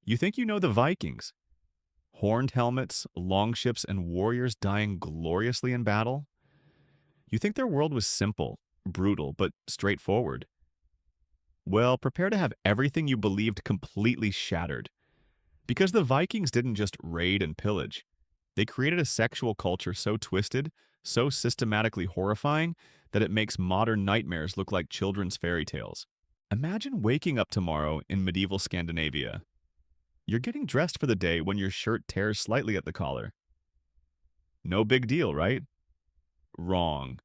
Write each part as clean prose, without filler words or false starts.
You think you know the Vikings? Horned helmets, longships, and warriors dying gloriously in battle? You think their world was simple, brutal, but straightforward? Well, prepare to have everything you believed completely shattered. Because the Vikings didn't just raid and pillage. They created a sexual culture so twisted, so systematically horrifying, that it makes modern nightmares look like children's fairy tales. Imagine waking up tomorrow in medieval Scandinavia. You're getting dressed for the day when your shirt tears slightly at the collar. No big deal, right? Wrong.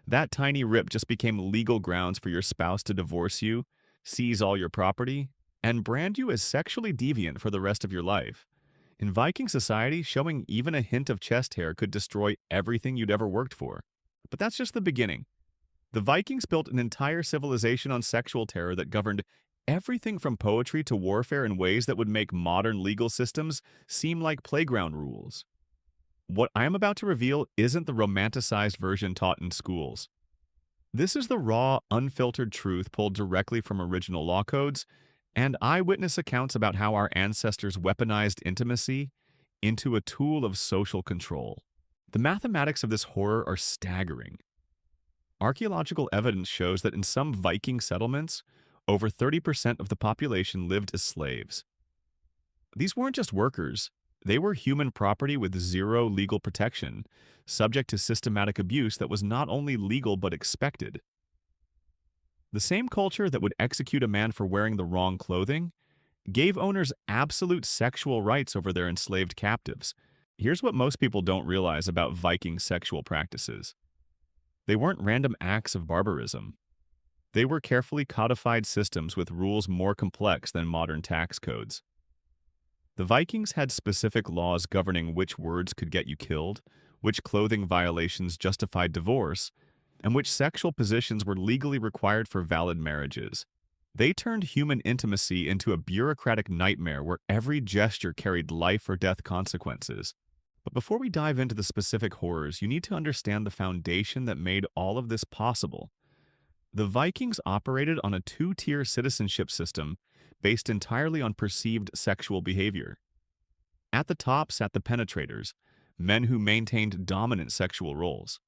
That tiny rip just became legal grounds for your spouse to divorce you, seize all your property, and brand you as sexually deviant for the rest of your life. In Viking society, showing even a hint of chest hair could destroy everything you'd ever worked for. But that's just the beginning. The Vikings built an entire civilization on sexual terror that governed everything from poetry to warfare in ways that would make modern legal systems seem like playground rules. What I am about to reveal isn't the romanticized version taught in schools. This is the raw, unfiltered truth pulled directly from original law codes and eyewitness accounts about how our ancestors weaponized intimacy into a tool of social control. The mathematics of this horror are staggering. Archaeological evidence shows that in some Viking settlements, over 30% of the population lived as slaves. These weren't just workers, they were human property with zero legal protection, subject to systematic abuse that was not only legal but expected. The same culture that would execute a man for wearing the wrong clothing gave owners absolute sexual rights over their enslaved captives. Here's what most people don't realize about Viking sexual practices. They weren't random acts of barbarism. They were carefully codified systems with rules more complex than modern tax codes. The Vikings had specific laws governing which words could get you killed, which clothing violations justified divorce, and which sexual positions were legally required for valid marriages. They turned human intimacy into a bureaucratic nightmare where every gesture carried life or death consequences. But before we dive into the specific horrors, you need to understand the foundation that made all of this possible. The Vikings operated on a two-tier citizenship system based entirely on perceived sexual behavior. At the top sat the penetrators, men who maintained dominant sexual roles.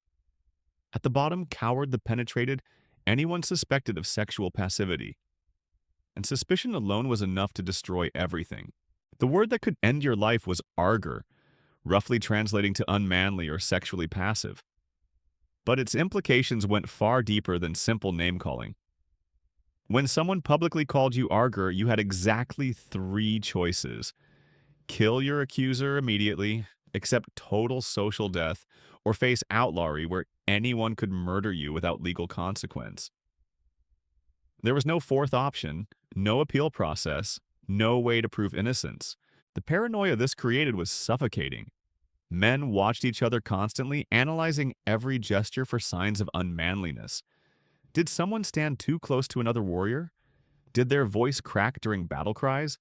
At the bottom cowered the penetrated, anyone suspected of sexual passivity. And suspicion alone was enough to destroy everything. The word that could end your life was arger, roughly translating to unmanly or sexually passive. But its implications went far deeper than simple name-calling. When someone publicly called you arger, you had exactly three choices: kill your accuser immediately, accept total social death, or face outlawry where anyone could murder you without legal consequence. There was no fourth option, no appeal process, no way to prove innocence. The paranoia this created was suffocating. Men watched each other constantly, analyzing every gesture for signs of unmanliness. Did someone stand too close to another warrior? Did their voice crack during battle cries?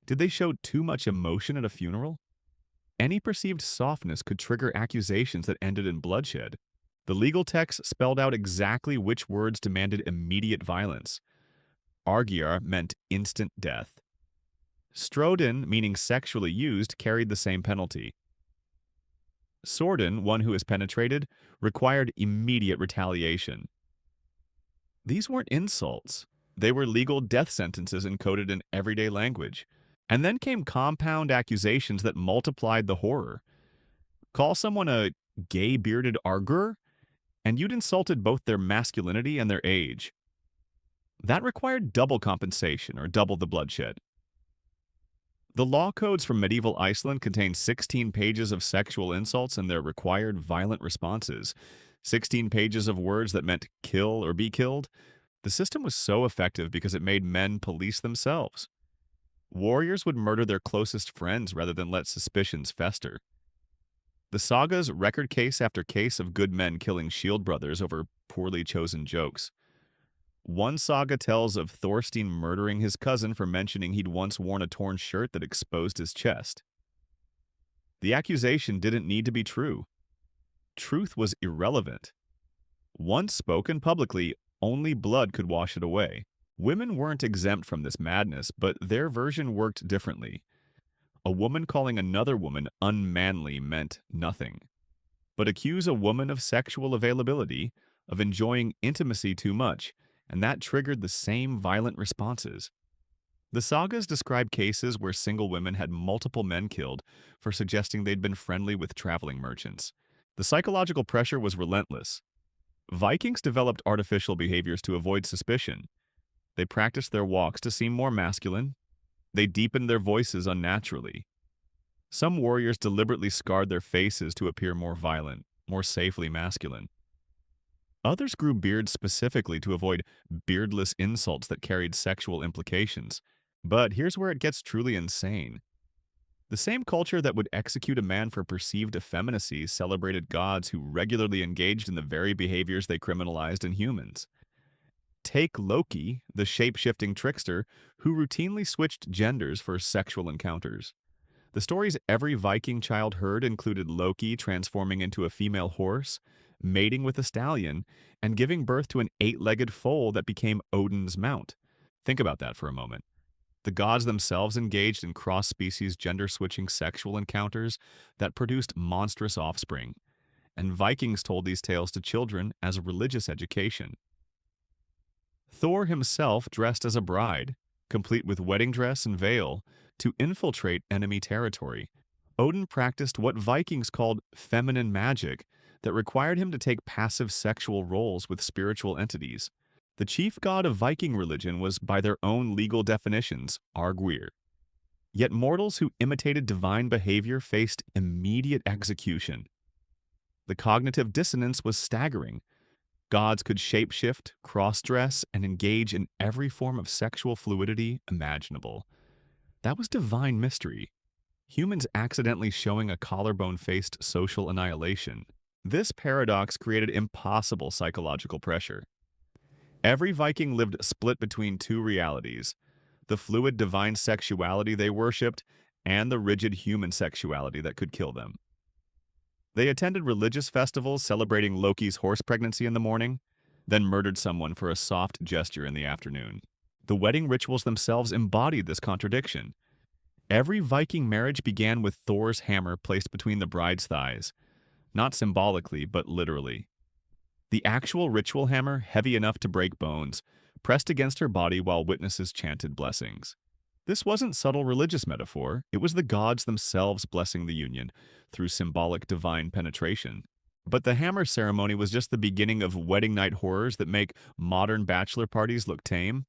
Did they show too much emotion at a funeral? Any perceived softness could trigger accusations that ended in bloodshed. The legal text spelled out exactly which words demanded immediate violence. Argyr meant instant death. Shrouded, meaning sexually used, carried the same penalty. Sworden, one who is penetrated, required immediate retaliation. These weren't insults. They were legal death sentences encoded in everyday language. And then came compound accusations that multiplied the horror. Call someone a gay-bearded arger, and you'd insulted both their masculinity and their age. That required double compensation, or double the bloodshed. The law codes from medieval Iceland contained 16 pages of sexual insults and their required violent responses, 16 pages of words that meant kill or be killed. The system was so effective because it made men police themselves. Warriors would murder their closest friends rather than let suspicions fester. The sagas record case after case of good men killing shield brothers over poorly chosen jokes. One saga tells of Thorstein murdering his cousin for mentioning he'd once worn a torn shirt that exposed his chest. The accusation didn't need to be true. Truth was irrelevant. Once spoken publicly, only blood could wash it away. Women weren't exempt from this madness, but their version worked differently. A woman calling another woman unmanly meant nothing. But accuse a woman of sexual availability, of enjoying intimacy too much, and that triggered the same violent responses. The sagas describe cases where single women had multiple men killed for suggesting they'd been friendly with traveling merchants. The psychological pressure was relentless. Vikings developed artificial behaviors to avoid suspicion. They practiced their walks to seem more masculine. They deepened their voices unnaturally. Some warriors deliberately scarred their faces to appear more violent, more safely masculine. Others grew beards specifically to avoid beardless insults that carried sexual implications. But here's where it gets truly insane. The same culture that would execute a man for perceived effeminacy celebrated gods who regularly engaged in the very behaviors they criminalized in humans. Take Loki, the shape-shifting trickster who routinely switched genders for sexual encounters. The stories every Viking child heard included Loki transforming into a female horse, mating with a stallion, and giving birth to an eight-legged foal that became Odin's mount. Think about that for a moment. The gods themselves engaged in cross-species gender-switching sexual encounters that produced monstrous offspring, and Vikings told these tales to children as a religious education. Thor himself dressed as a bride, complete with wedding dress and veil, to infiltrate enemy territory. Odin practiced what Vikings called feminine magic that required him to take passive sexual roles with spiritual entities. The chief god of Viking religion was, by their own legal definitions, Arguir. Yet mortals who imitated divine behavior faced immediate execution. The cognitive dissonance was staggering. Gods could shapeshift, cross-dress, and engage in every form of sexual fluidity imaginable. That was divine mystery. Humans accidentally showing a collarbone-faced social annihilation. This paradox created impossible psychological pressure. Every Viking lived split between two realities: the fluid divine sexuality they worshipped and the rigid human sexuality that could kill them. They attended religious festivals celebrating Loki's horse pregnancy in the morning, then murdered someone for a soft gesture in the afternoon. The wedding rituals themselves embodied this contradiction. Every Viking marriage began with Thor's hammer placed between the bride's thighs, not symbolically, but literally. The actual ritual hammer, heavy enough to break bones, pressed against her body while witnesses chanted blessings. This wasn't subtle religious metaphor, it was the gods themselves blessing the union through symbolic divine penetration. But the hammer ceremony was just the beginning of wedding night horrors that make modern bachelor parties look tame.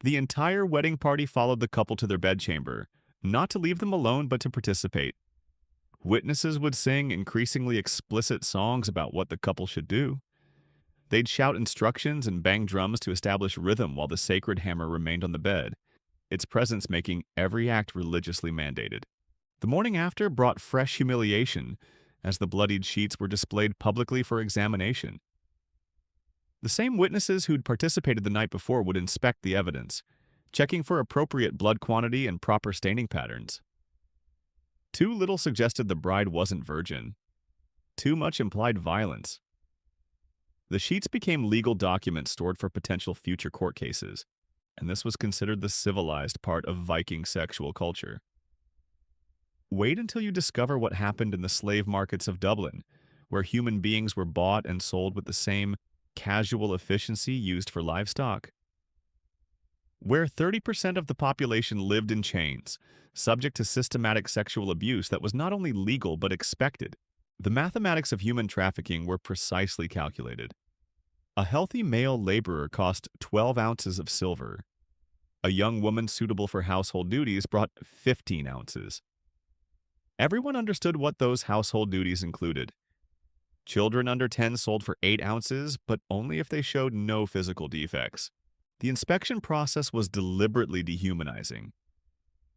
The entire wedding party followed the couple to their bedchamber, not to leave them alone but to participate. Witnesses would sing increasingly explicit songs about what the couple should do. They'd shout instructions and bang drums to establish rhythm while the sacred hammer remained on the bed, its presence making every act religiously mandated. The morning after brought fresh humiliation, as the bloodied sheets were displayed publicly for examination. The same witnesses who'd participated the night before would inspect the evidence, checking for appropriate blood quantity and proper staining patterns. Too little suggested the bride wasn't virgin. Too much implied violence. The sheets became legal documents stored for potential future court cases, and this was considered the civilized part of Viking sexual culture. Wait until you discover what happened in the slave markets of Dublin, where human beings were bought and sold with the same casual efficiency used for livestock. Where 30% of the population lived in chains, subject to systematic sexual abuse that was not only legal but expected. The mathematics of human trafficking were precisely calculated. A healthy male laborer cost 12 ounces of silver. A young woman suitable for household duties brought 15 ounces. Everyone understood what those household duties included. Children under 10 sold for 8 ounces, but only if they showed no physical defects. The inspection process was deliberately dehumanizing.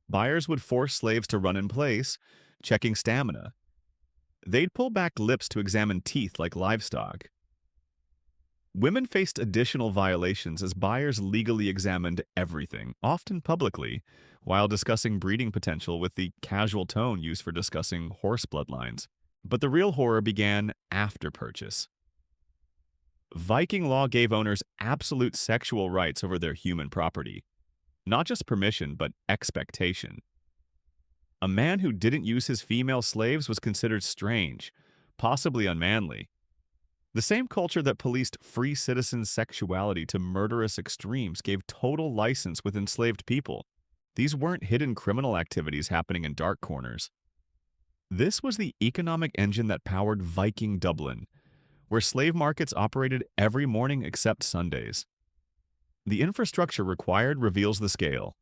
Buyers would force slaves to run in place, checking stamina. They'd pull back lips to examine teeth like livestock. Women faced additional violations as buyers legally examined everything, often publicly, while discussing breeding potential with the casual tone used for discussing horse bloodlines. But the real horror began after purchase. Viking law gave owners absolute sexual rights over their human property. Not just permission, but expectation. A man who didn't use his female slaves was considered strange, possibly unmanly. The same culture that policed free citizens' sexuality to murderous extremes gave total license with enslaved people. These weren't hidden criminal activities happening in dark corners. This was the economic engine that powered Viking Dublin, where slave markets operated every morning except Sundays. The infrastructure required reveals the scale.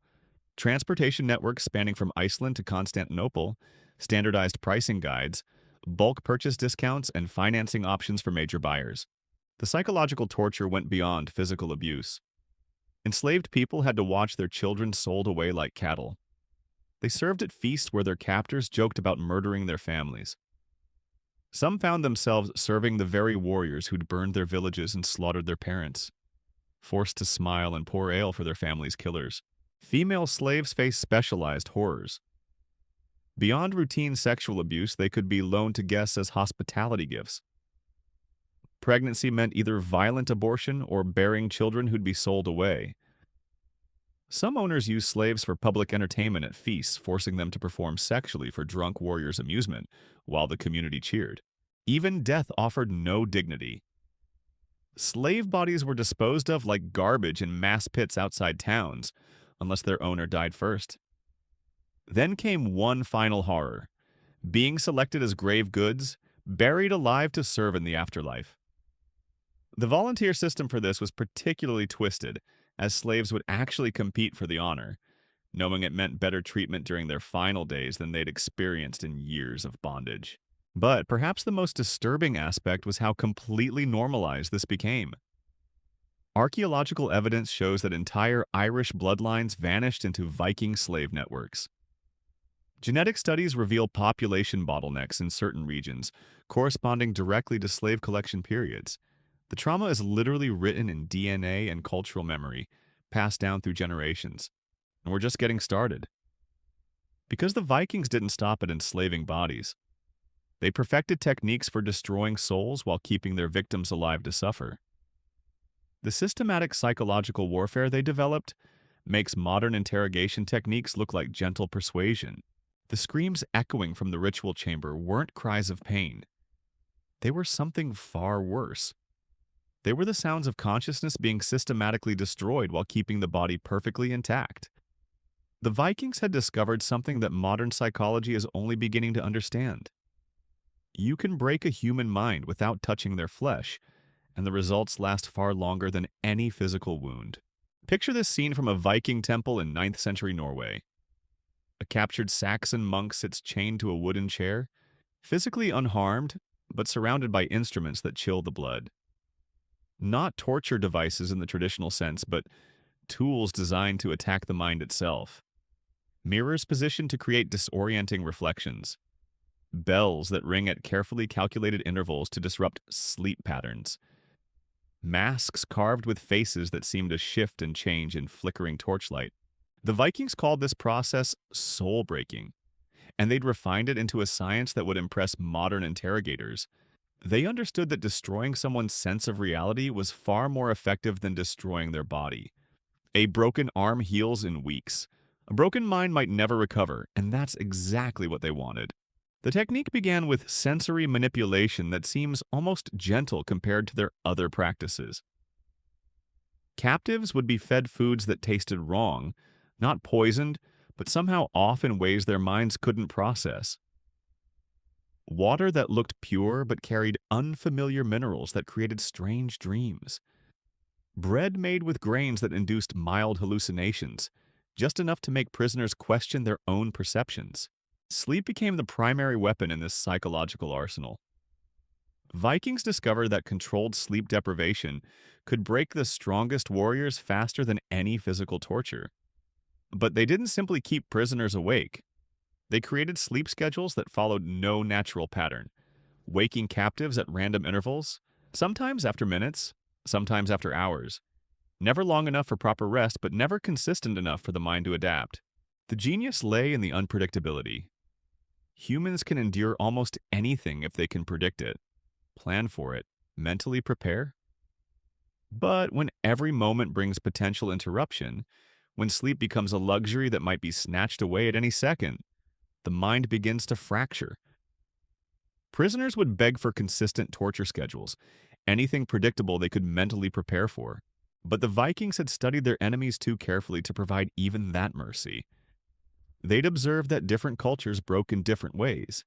Transportation networks spanning from Iceland to Constantinople, standardized pricing guides, bulk purchase discounts, and financing options for major buyers. The psychological torture went beyond physical abuse. Enslaved people had to watch their children sold away like cattle. They served at feasts where their captors joked about murdering their families. Some found themselves serving the very warriors who'd burned their villages and slaughtered their parents, forced to smile and pour ale for their families' killers. Female slaves faced specialized horrors. Beyond routine sexual abuse, they could be loaned to guests as hospitality gifts. Pregnancy meant either violent abortion or bearing children who'd be sold away. Some owners used slaves for public entertainment at feasts, forcing them to perform sexually for drunk warriors' amusement, while the community cheered. Even death offered no dignity. Slave bodies were disposed of like garbage in mass pits outside towns, unless their owner died first. Then came one final horror: being selected as grave goods, buried alive to serve in the afterlife. The volunteer system for this was particularly twisted, as slaves would actually compete for the honor, knowing it meant better treatment during their final days than they'd experienced in years of bondage. But perhaps the most disturbing aspect was how completely normalized this became. Archaeological evidence shows that entire Irish bloodlines vanished into Viking slave networks. Genetic studies reveal population bottlenecks in certain regions, corresponding directly to slave collection periods. The trauma is literally written in DNA and cultural memory, passed down through generations. And we're just getting started. Because the Vikings didn't stop at enslaving bodies. They perfected techniques for destroying souls while keeping their victims alive to suffer. The systematic psychological warfare they developed makes modern interrogation techniques look like gentle persuasion. The screams echoing from the ritual chamber weren't cries of pain. They were something far worse. They were the sounds of consciousness being systematically destroyed while keeping the body perfectly intact. The Vikings had discovered something that modern psychology is only beginning to understand. You can break a human mind without touching their flesh, and the results last far longer than any physical wound. Picture this scene from a Viking temple in 9th century Norway. A captured Saxon monk sits chained to a wooden chair, physically unharmed, but surrounded by instruments that chill the blood. Not torture devices in the traditional sense, but tools designed to attack the mind itself. Mirrors positioned to create disorienting reflections. Bells that ring at carefully calculated intervals to disrupt sleep patterns. Masks carved with faces that seem to shift and change in flickering torchlight. The Vikings called this process soul-breaking, and they'd refined it into a science that would impress modern interrogators. They understood that destroying someone's sense of reality was far more effective than destroying their body. A broken arm heals in weeks. A broken mind might never recover, and that's exactly what they wanted. The technique began with sensory manipulation that seems almost gentle compared to their other practices. Captives would be fed foods that tasted wrong, not poisoned, but somehow off in ways their minds couldn't process. Water that looked pure but carried unfamiliar minerals that created strange dreams. Bread made with grains that induced mild hallucinations, just enough to make prisoners question their own perceptions. Sleep became the primary weapon in this psychological arsenal. Vikings discovered that controlled sleep deprivation could break the strongest warriors faster than any physical torture. But they didn't simply keep prisoners awake. They created sleep schedules that followed no natural pattern, waking captives at random intervals, sometimes after minutes, sometimes after hours. Never long enough for proper rest, but never consistent enough for the mind to adapt. The genius lay in the unpredictability. Humans can endure almost anything if they can predict it, plan for it, mentally prepare. But when every moment brings potential interruption, when sleep becomes a luxury that might be snatched away at any second, the mind begins to fracture. Prisoners would beg for consistent torture schedules, anything predictable they could mentally prepare for. But the Vikings had studied their enemies too carefully to provide even that mercy. They'd observed that different cultures broke in different ways.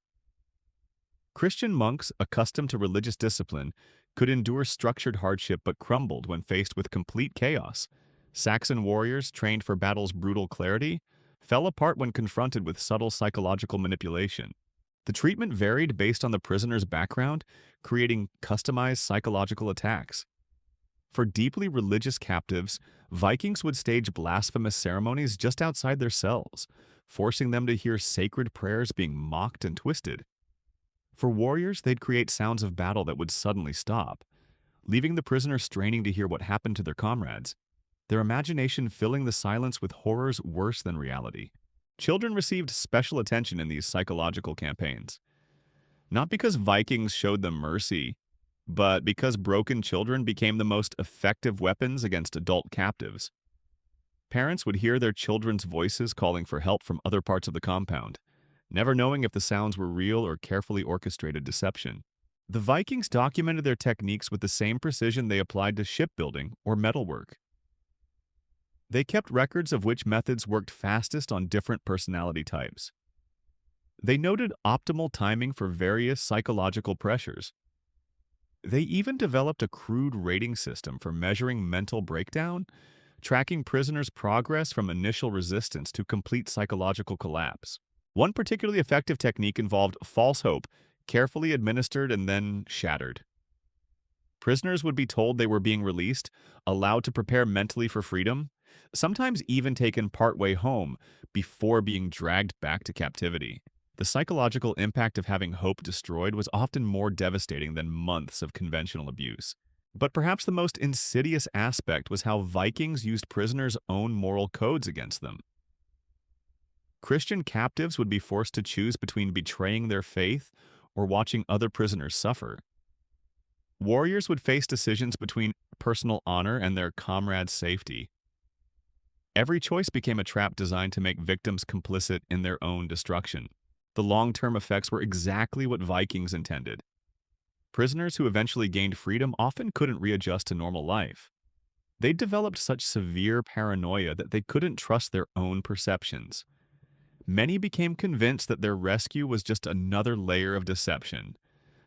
Christian monks, accustomed to religious discipline, could endure structured hardship but crumbled when faced with complete chaos. Saxon warriors, trained for battle's brutal clarity, fell apart when confronted with subtle psychological manipulation. The treatment varied based on the prisoner's background, creating customized psychological attacks. For deeply religious captives, Vikings would stage blasphemous ceremonies just outside their cells, forcing them to hear sacred prayers being mocked and twisted. For warriors, they'd create sounds of battle that would suddenly stop, leaving the prisoner straining to hear what happened to their comrades, their imagination filling the silence with horrors worse than reality. Children received special attention in these psychological campaigns, not because Vikings showed them mercy, but because broken children became the most effective weapons against adult captives. Parents would hear their children's voices calling for help from other parts of the compound, never knowing if the sounds were real or carefully orchestrated deception. The Vikings documented their techniques with the same precision they applied to shipbuilding or metalwork. They kept records of which methods worked fastest on different personality types. They noted optimal timing for various psychological pressures. They even developed a crude rating system for measuring mental breakdown, tracking prisoners' progress from initial resistance to complete psychological collapse. One particularly effective technique involved false hope, carefully administered and then shattered. Prisoners would be told they were being released, allowed to prepare mentally for freedom, sometimes even taken partway home before being dragged back to captivity. The psychological impact of having hope destroyed was often more devastating than months of conventional abuse. But perhaps the most insidious aspect was how Vikings used prisoners' own moral codes against them. Christian captives would be forced to choose between betraying their faith or watching other prisoners suffer. Warriors would face decisions between personal honor and their comrades' safety. Every choice became a trap designed to make victims complicit in their own destruction. The long-term effects were exactly what Vikings intended. Prisoners who eventually gained freedom often couldn't readjust to normal life. They developed such severe paranoia that they couldn't trust their own perceptions. Many became convinced that their rescue was just another layer of deception,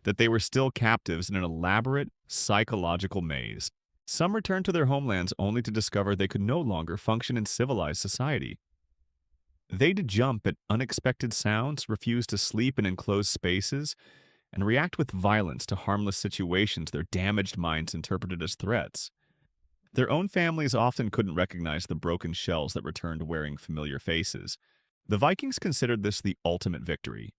that they were still captives in an elaborate psychological maze. Some returned to their homelands only to discover they could no longer function in civilized society. They'd jump at unexpected sounds, refuse to sleep in enclosed spaces, and react with violence to harmless situations their damaged minds interpreted as threats. Their own families often couldn't recognize the broken shells that returned wearing familiar faces. The Vikings considered this the ultimate victory.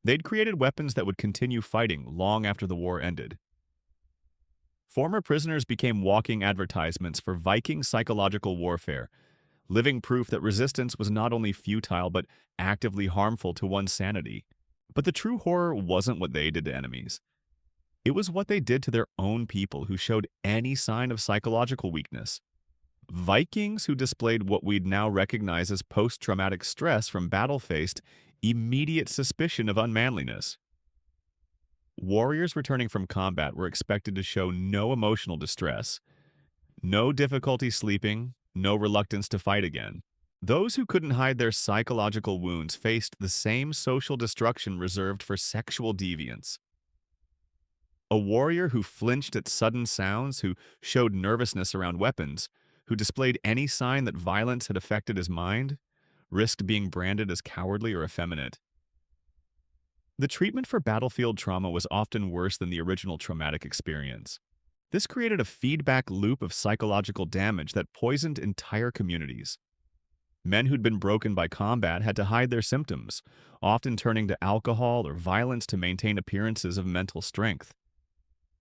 They'd created weapons that would continue fighting long after the war ended. Former prisoners became walking advertisements for Viking psychological warfare, living proof that resistance was not only futile but actively harmful to one's sanity. But the true horror wasn't what they did to enemies. It was what they did to their own people who showed any sign of psychological weakness. Vikings who displayed what we'd now recognize as post-traumatic stress from battle faced immediate suspicion of unmanliness. Warriors returning from combat were expected to show no emotional distress, no difficulty sleeping, no reluctance to fight again. Those who couldn't hide their psychological wounds faced the same social destruction reserved for sexual deviants. A warrior who flinched at sudden sounds, who showed nervousness around weapons, who displayed any sign that violence had affected his mind, risked being branded as cowardly or effeminate. The treatment for battlefield trauma was often worse than the original traumatic experience. This created a feedback loop of psychological damage that poisoned entire communities. Men who'd been broken by combat had to hide their symptoms, often turning to alcohol or violence to maintain appearances of mental strength.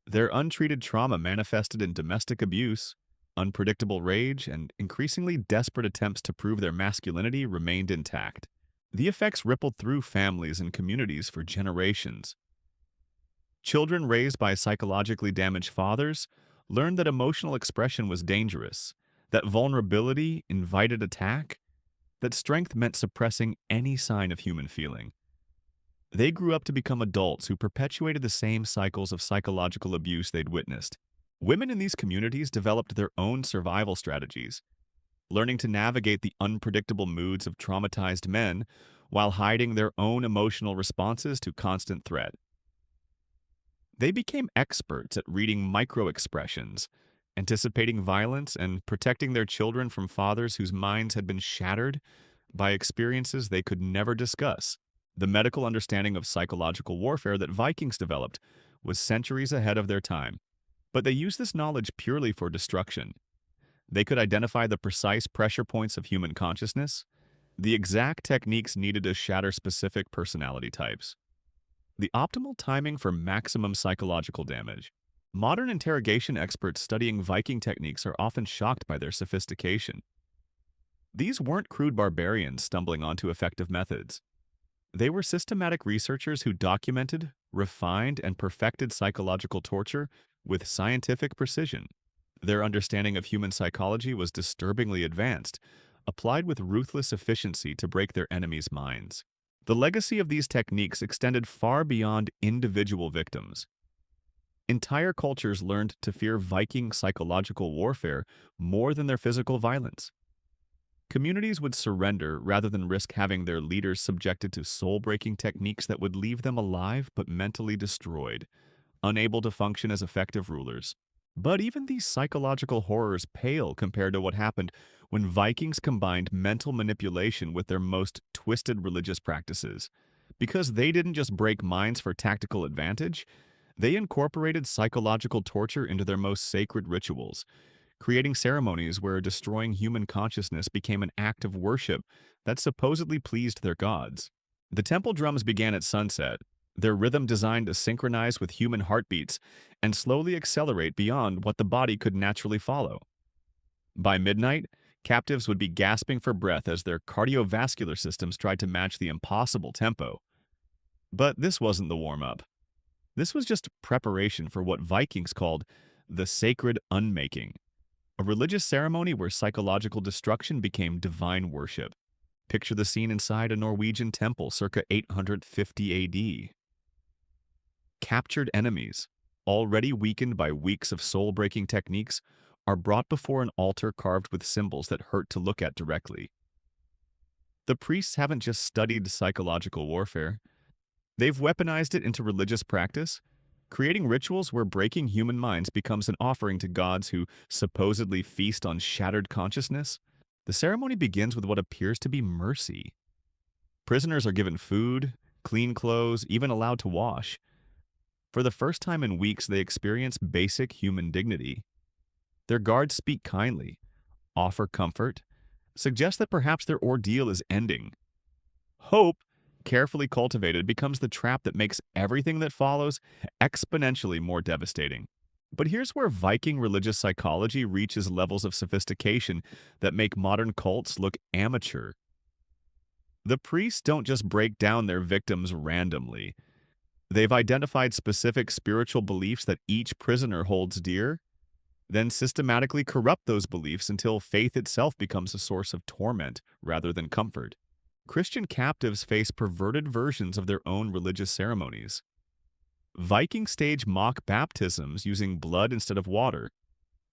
Their untreated trauma manifested in domestic abuse, unpredictable rage, and increasingly desperate attempts to prove their masculinity remained intact. The effects rippled through families and communities for generations. Children raised by psychologically damaged fathers learned that emotional expression was dangerous, that vulnerability invited attack, that strength meant suppressing any sign of human feeling. They grew up to become adults who perpetuated the same cycles of psychological abuse they'd witnessed. Women in these communities developed their own survival strategies, learning to navigate the unpredictable moods of traumatized men while hiding their own emotional responses to constant threat. They became experts at reading microexpressions, anticipating violence, and protecting their children from fathers whose minds had been shattered by experiences they could never discuss. The medical understanding of psychological warfare that Vikings developed was centuries ahead of their time, but they used this knowledge purely for destruction. They could identify the precise pressure points of human consciousness, the exact techniques needed to shatter specific personality types, the optimal timing for maximum psychological damage. Modern interrogation experts studying Viking techniques are often shocked by their sophistication. These weren't crude barbarians stumbling onto effective methods. They were systematic researchers who documented, refined, and perfected psychological torture with scientific precision. Their understanding of human psychology was disturbingly advanced, applied with ruthless efficiency to break their enemies' minds. The legacy of these techniques extended far beyond individual victims. Entire cultures learned to fear Viking psychological warfare more than their physical violence. Communities would surrender rather than risk having their leaders subjected to soul-breaking techniques that would leave them alive but mentally destroyed, unable to function as effective rulers. But even these psychological horrors pale compared to what happened when Vikings combined mental manipulation with their most twisted religious practices. Because they didn't just break minds for tactical advantage, they incorporated psychological torture into their most sacred rituals, creating ceremonies where destroying human consciousness became an act of worship that supposedly pleased their gods. The temple drums began at sunset, their rhythm designed to synchronize with human heartbeats and slowly accelerate beyond what the body could naturally follow. By midnight, captives would be gasping for breath as their cardiovascular systems tried to match the impossible tempo. But this wasn't the warm-up. This was just preparation for what Vikings called the sacred unmaking, a religious ceremony where psychological destruction became divine worship. Picture the scene inside a Norwegian temple circa 850 AD. Captured enemies, already weakened by weeks of soul-breaking techniques, are brought before an altar carved with symbols that hurt to look at directly. The priests haven't just studied psychological warfare. They've weaponized it into religious practice, creating rituals where breaking human minds becomes an offering to gods who supposedly feast on shattered consciousness. The ceremony begins with what appears to be mercy. Prisoners are given food, clean clothes, even allowed to wash. For the first time in weeks, they experience basic human dignity. Their guards speak kindly, offer comfort, suggest that perhaps their ordeal is ending. Hope, carefully cultivated, becomes the trap that makes everything that follows exponentially more devastating. But here's where Viking religious psychology reaches levels of sophistication that make modern cults look amateur. The priests don't just break down their victims randomly. They've identified specific spiritual beliefs that each prisoner holds dear, then systematically corrupt those beliefs until faith itself becomes a source of torment rather than comfort. Christian captives face perverted versions of their own religious ceremonies. Vikings stage mock baptisms using blood instead of water,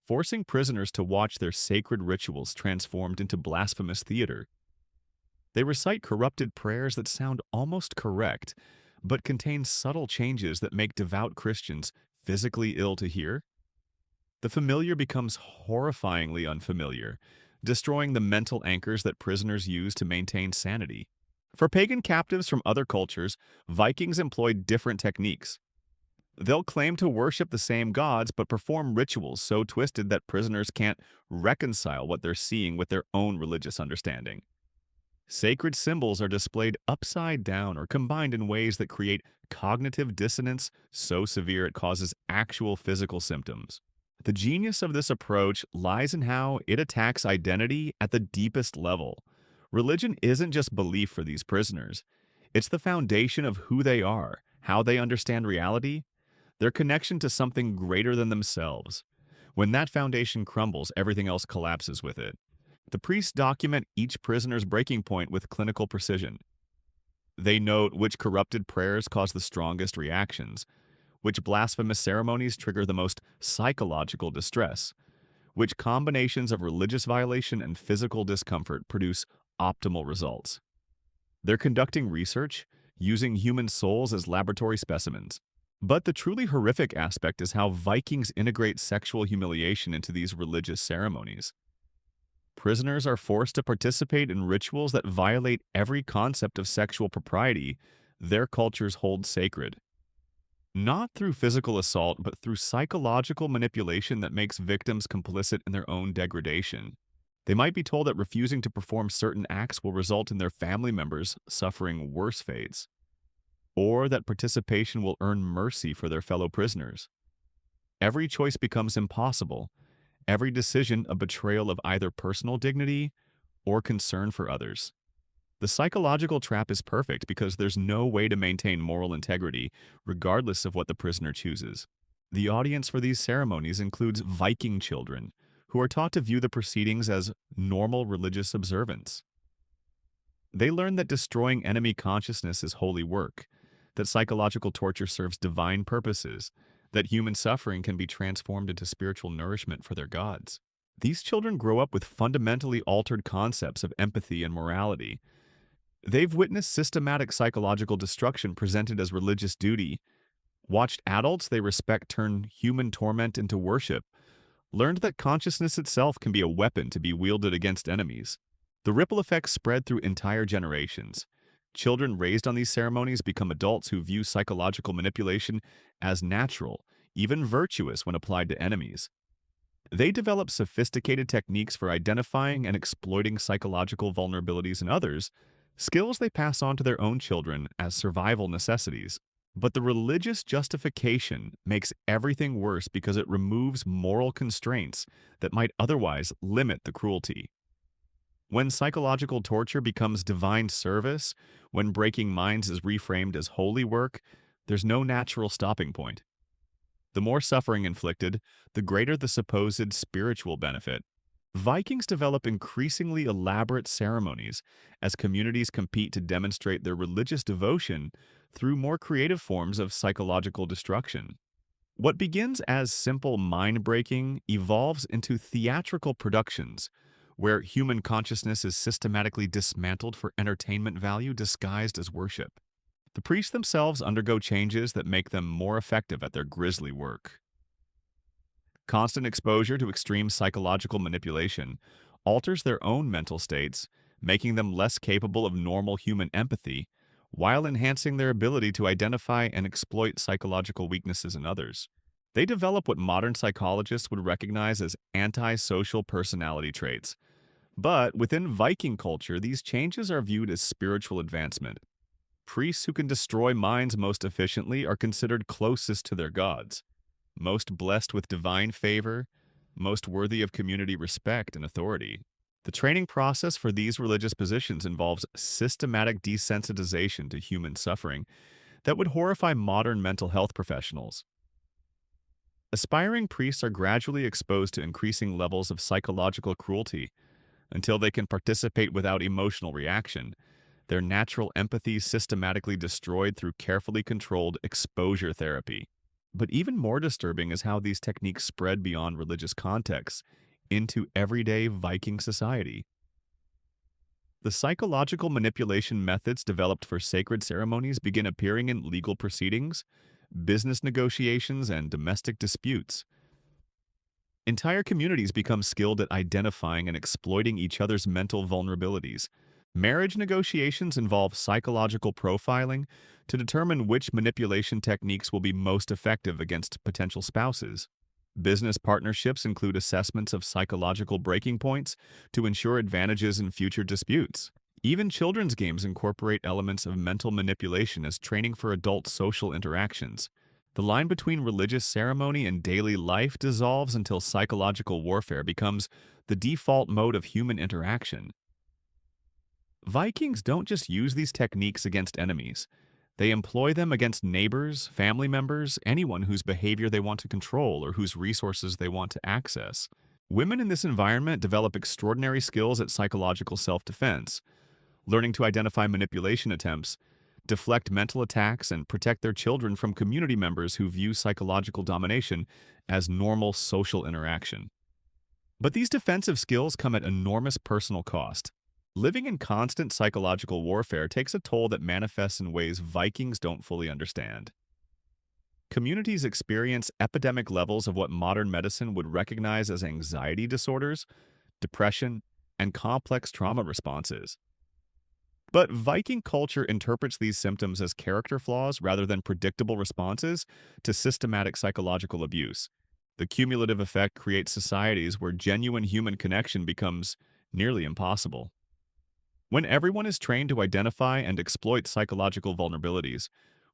forcing prisoners to watch their sacred rituals transformed into blasphemous theater. They recite corrupted prayers that sound almost correct, but contain subtle changes that make devout Christians physically ill to hear. The familiar becomes horrifyingly unfamiliar, destroying the mental anchors that prisoners use to maintain sanity. For pagan captives from other cultures, Vikings employed different techniques. They'll claim to worship the same gods but perform rituals so twisted that prisoners can't reconcile what they're seeing with their own religious understanding. Sacred symbols are displayed upside down or combined in ways that create cognitive dissonance so severe it causes actual physical symptoms. The genius of this approach lies in how it attacks identity at the deepest level. Religion isn't just belief for these prisoners. It's the foundation of who they are, how they understand reality, their connection to something greater than themselves. When that foundation crumbles, everything else collapses with it. The priests document each prisoner's breaking point with clinical precision. They note which corrupted prayers cause the strongest reactions, which blasphemous ceremonies trigger the most psychological distress, which combinations of religious violation and physical discomfort produce optimal results. They're conducting research using human souls as laboratory specimens. But the truly horrific aspect is how Vikings integrate sexual humiliation into these religious ceremonies. Prisoners are forced to participate in rituals that violate every concept of sexual propriety their cultures hold sacred. Not through physical assault, but through psychological manipulation that makes victims complicit in their own degradation. They might be told that refusing to perform certain acts will result in their family members suffering worse fates, or that participation will earn mercy for their fellow prisoners. Every choice becomes impossible, every decision a betrayal of either personal dignity or concern for others. The psychological trap is perfect because there's no way to maintain moral integrity, regardless of what the prisoner chooses. The audience for these ceremonies includes Viking children, who are taught to view the proceedings as normal religious observance. They learn that destroying enemy consciousness is holy work, that psychological torture serves divine purposes, that human suffering can be transformed into spiritual nourishment for their gods. These children grow up with fundamentally altered concepts of empathy and morality. They've witnessed systematic psychological destruction presented as religious duty, watched adults they respect turn human torment into worship, learned that consciousness itself can be a weapon to be wielded against enemies. The ripple effects spread through entire generations. Children raised on these ceremonies become adults who view psychological manipulation as natural, even virtuous when applied to enemies. They develop sophisticated techniques for identifying and exploiting psychological vulnerabilities in others, skills they pass on to their own children as survival necessities. But the religious justification makes everything worse because it removes moral constraints that might otherwise limit the cruelty. When psychological torture becomes divine service, when breaking minds is reframed as holy work, there's no natural stopping point. The more suffering inflicted, the greater the supposed spiritual benefit. Vikings develop increasingly elaborate ceremonies as communities compete to demonstrate their religious devotion through more creative forms of psychological destruction. What begins as simple mind-breaking evolves into theatrical productions, where human consciousness is systematically dismantled for entertainment value disguised as worship. The priests themselves undergo changes that make them more effective at their grisly work. Constant exposure to extreme psychological manipulation alters their own mental states, making them less capable of normal human empathy, while enhancing their ability to identify and exploit psychological weaknesses in others. They develop what modern psychologists would recognize as antisocial personality traits. But within Viking culture, these changes are viewed as spiritual advancement. Priests who can destroy minds most efficiently are considered closest to their gods, most blessed with divine favor, most worthy of community respect and authority. The training process for these religious positions involves systematic desensitization to human suffering that would horrify modern mental health professionals. Aspiring priests are gradually exposed to increasing levels of psychological cruelty until they can participate without emotional reaction, their natural empathy systematically destroyed through carefully controlled exposure therapy. But even more disturbing is how these techniques spread beyond religious contexts into everyday Viking society. The psychological manipulation methods developed for sacred ceremonies begin appearing in legal proceedings, business negotiations, and domestic disputes. Entire communities become skilled at identifying and exploiting each other's mental vulnerabilities. Marriage negotiations involve psychological profiling to determine which manipulation techniques will be most effective against potential spouses. Business partnerships include assessments of psychological breaking points to ensure advantages in future disputes. Even children's games incorporate elements of mental manipulation as training for adult social interactions. The line between religious ceremony and daily life dissolves until psychological warfare becomes the default mode of human interaction. Vikings don't just use these techniques against enemies. They employ them against neighbors, family members, anyone whose behavior they want to control or whose resources they want to access. Women in this environment develop extraordinary skills at psychological self-defense, learning to identify manipulation attempts, deflect mental attacks, and protect their children from community members who view psychological domination as normal social interaction. But these defensive skills come at enormous personal cost. Living in constant psychological warfare takes a toll that manifests in ways Vikings don't fully understand. Communities experience epidemic levels of what modern medicine would recognize as anxiety disorders, depression, and complex trauma responses. But Viking culture interprets these symptoms as character flaws rather than predictable responses to systematic psychological abuse. The cumulative effect creates societies where genuine human connection becomes nearly impossible. When everyone is trained to identify and exploit psychological vulnerabilities,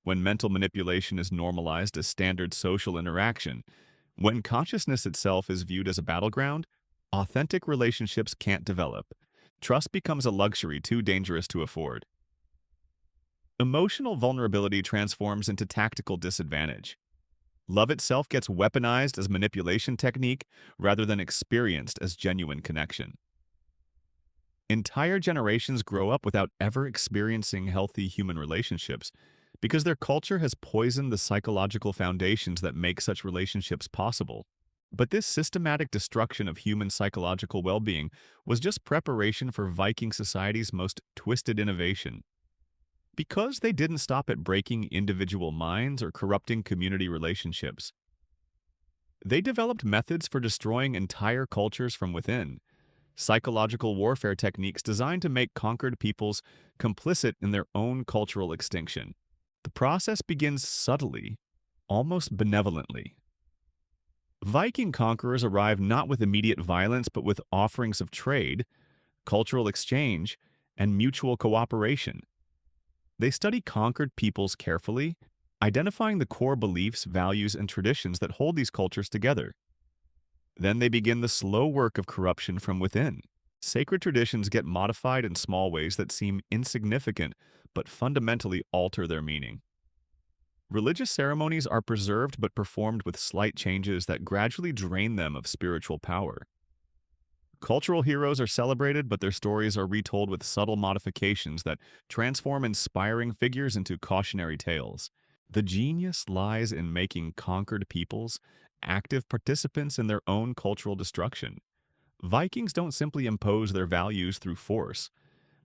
when mental manipulation is normalized as standard social interaction, when consciousness itself is viewed as a battleground, authentic relationships can't develop. Trust becomes a luxury too dangerous to afford. Emotional vulnerability transforms into tactical disadvantage. Love itself gets weaponized as manipulation technique rather than experienced as genuine connection. Entire generations grow up without ever experiencing healthy human relationships because their culture has poisoned the psychological foundations that make such relationships possible. But this systematic destruction of human psychological well-being was just preparation for Viking society's most twisted innovation. Because they didn't stop at breaking individual minds or corrupting community relationships. They developed methods for destroying entire cultures from within, psychological warfare techniques designed to make conquered peoples complicit in their own cultural extinction. The process begins subtly, almost benevolently. Viking conquerors arrive not with immediate violence but with offerings of trade, cultural exchange, and mutual cooperation. They study conquered peoples carefully, identifying the core beliefs, values, and traditions that hold these cultures together. Then they begin the slow work of corruption from within. Sacred traditions get modified in small ways that seem insignificant but fundamentally alter their meaning. Religious ceremonies are preserved but performed with slight changes that gradually drain them of spiritual power. Cultural heroes are celebrated, but their stories are retold with subtle modifications that transform inspiring figures into cautionary tales. The genius lies in making conquered peoples active participants in their own cultural destruction. Vikings don't simply impose their values through force.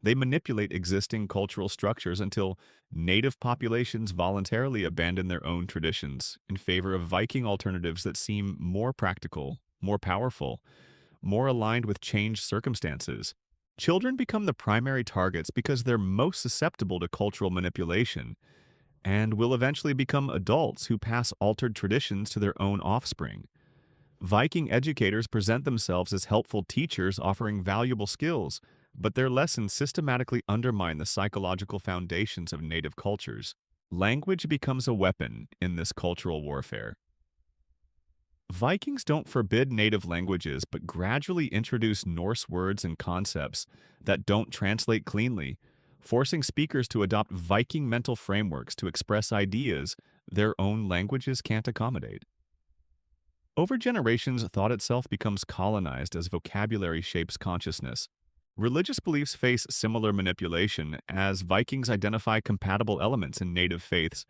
They manipulate existing cultural structures until native populations voluntarily abandon their own traditions in favor of Viking alternatives that seem more practical, more powerful, more aligned with changed circumstances. Children become the primary targets because they're most susceptible to cultural manipulation and will eventually become adults who pass altered traditions to their own offspring. Viking educators present themselves as helpful teachers offering valuable skills, but their lessons systematically undermine the psychological foundations of native cultures. Language becomes a weapon in this cultural warfare. Vikings don't forbid native languages, but gradually introduce Norse words and concepts that don't translate cleanly, forcing speakers to adopt Viking mental frameworks to express ideas their own languages can't accommodate. Over generations, thought itself becomes colonized as vocabulary shapes consciousness. Religious beliefs face similar manipulation as Vikings identify compatible elements in native faiths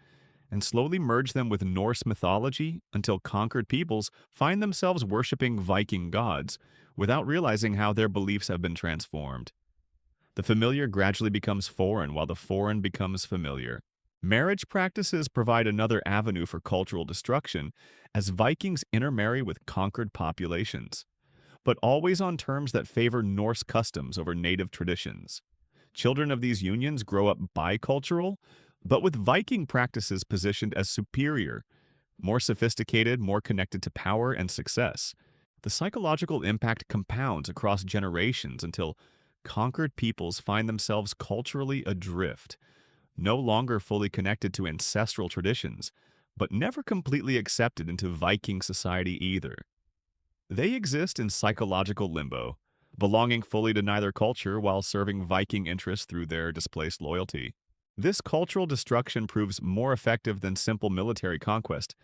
and slowly merge them with Norse mythology until conquered peoples find themselves worshipping Viking gods without realizing how their beliefs have been transformed. The familiar gradually becomes foreign while the foreign becomes familiar. Marriage practices provide another avenue for cultural destruction as Vikings intermarry with conquered populations, but always on terms that favor Norse customs over native traditions. Children of these unions grow up bicultural, but with Viking practices positioned as superior, more sophisticated, more connected to power and success. The psychological impact compounds across generations until conquered peoples find themselves culturally adrift, no longer fully connected to ancestral traditions, but never completely accepted into Viking society either. They exist in psychological limbo, belonging fully to neither culture while serving Viking interests through their displaced loyalty. This cultural destruction proves more effective than simple military conquest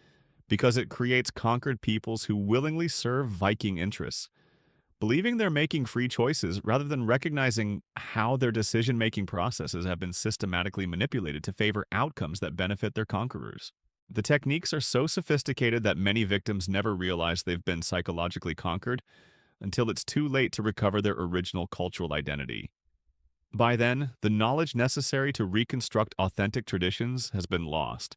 because it creates conquered peoples who willingly serve Viking interests, believing they're making free choices rather than recognizing how their decision-making processes have been systematically manipulated to favor outcomes that benefit their conquerors. The techniques are so sophisticated that many victims never realize they've been psychologically conquered until it's too late to recover their original cultural identity. By then, the knowledge necessary to reconstruct authentic traditions has been lost,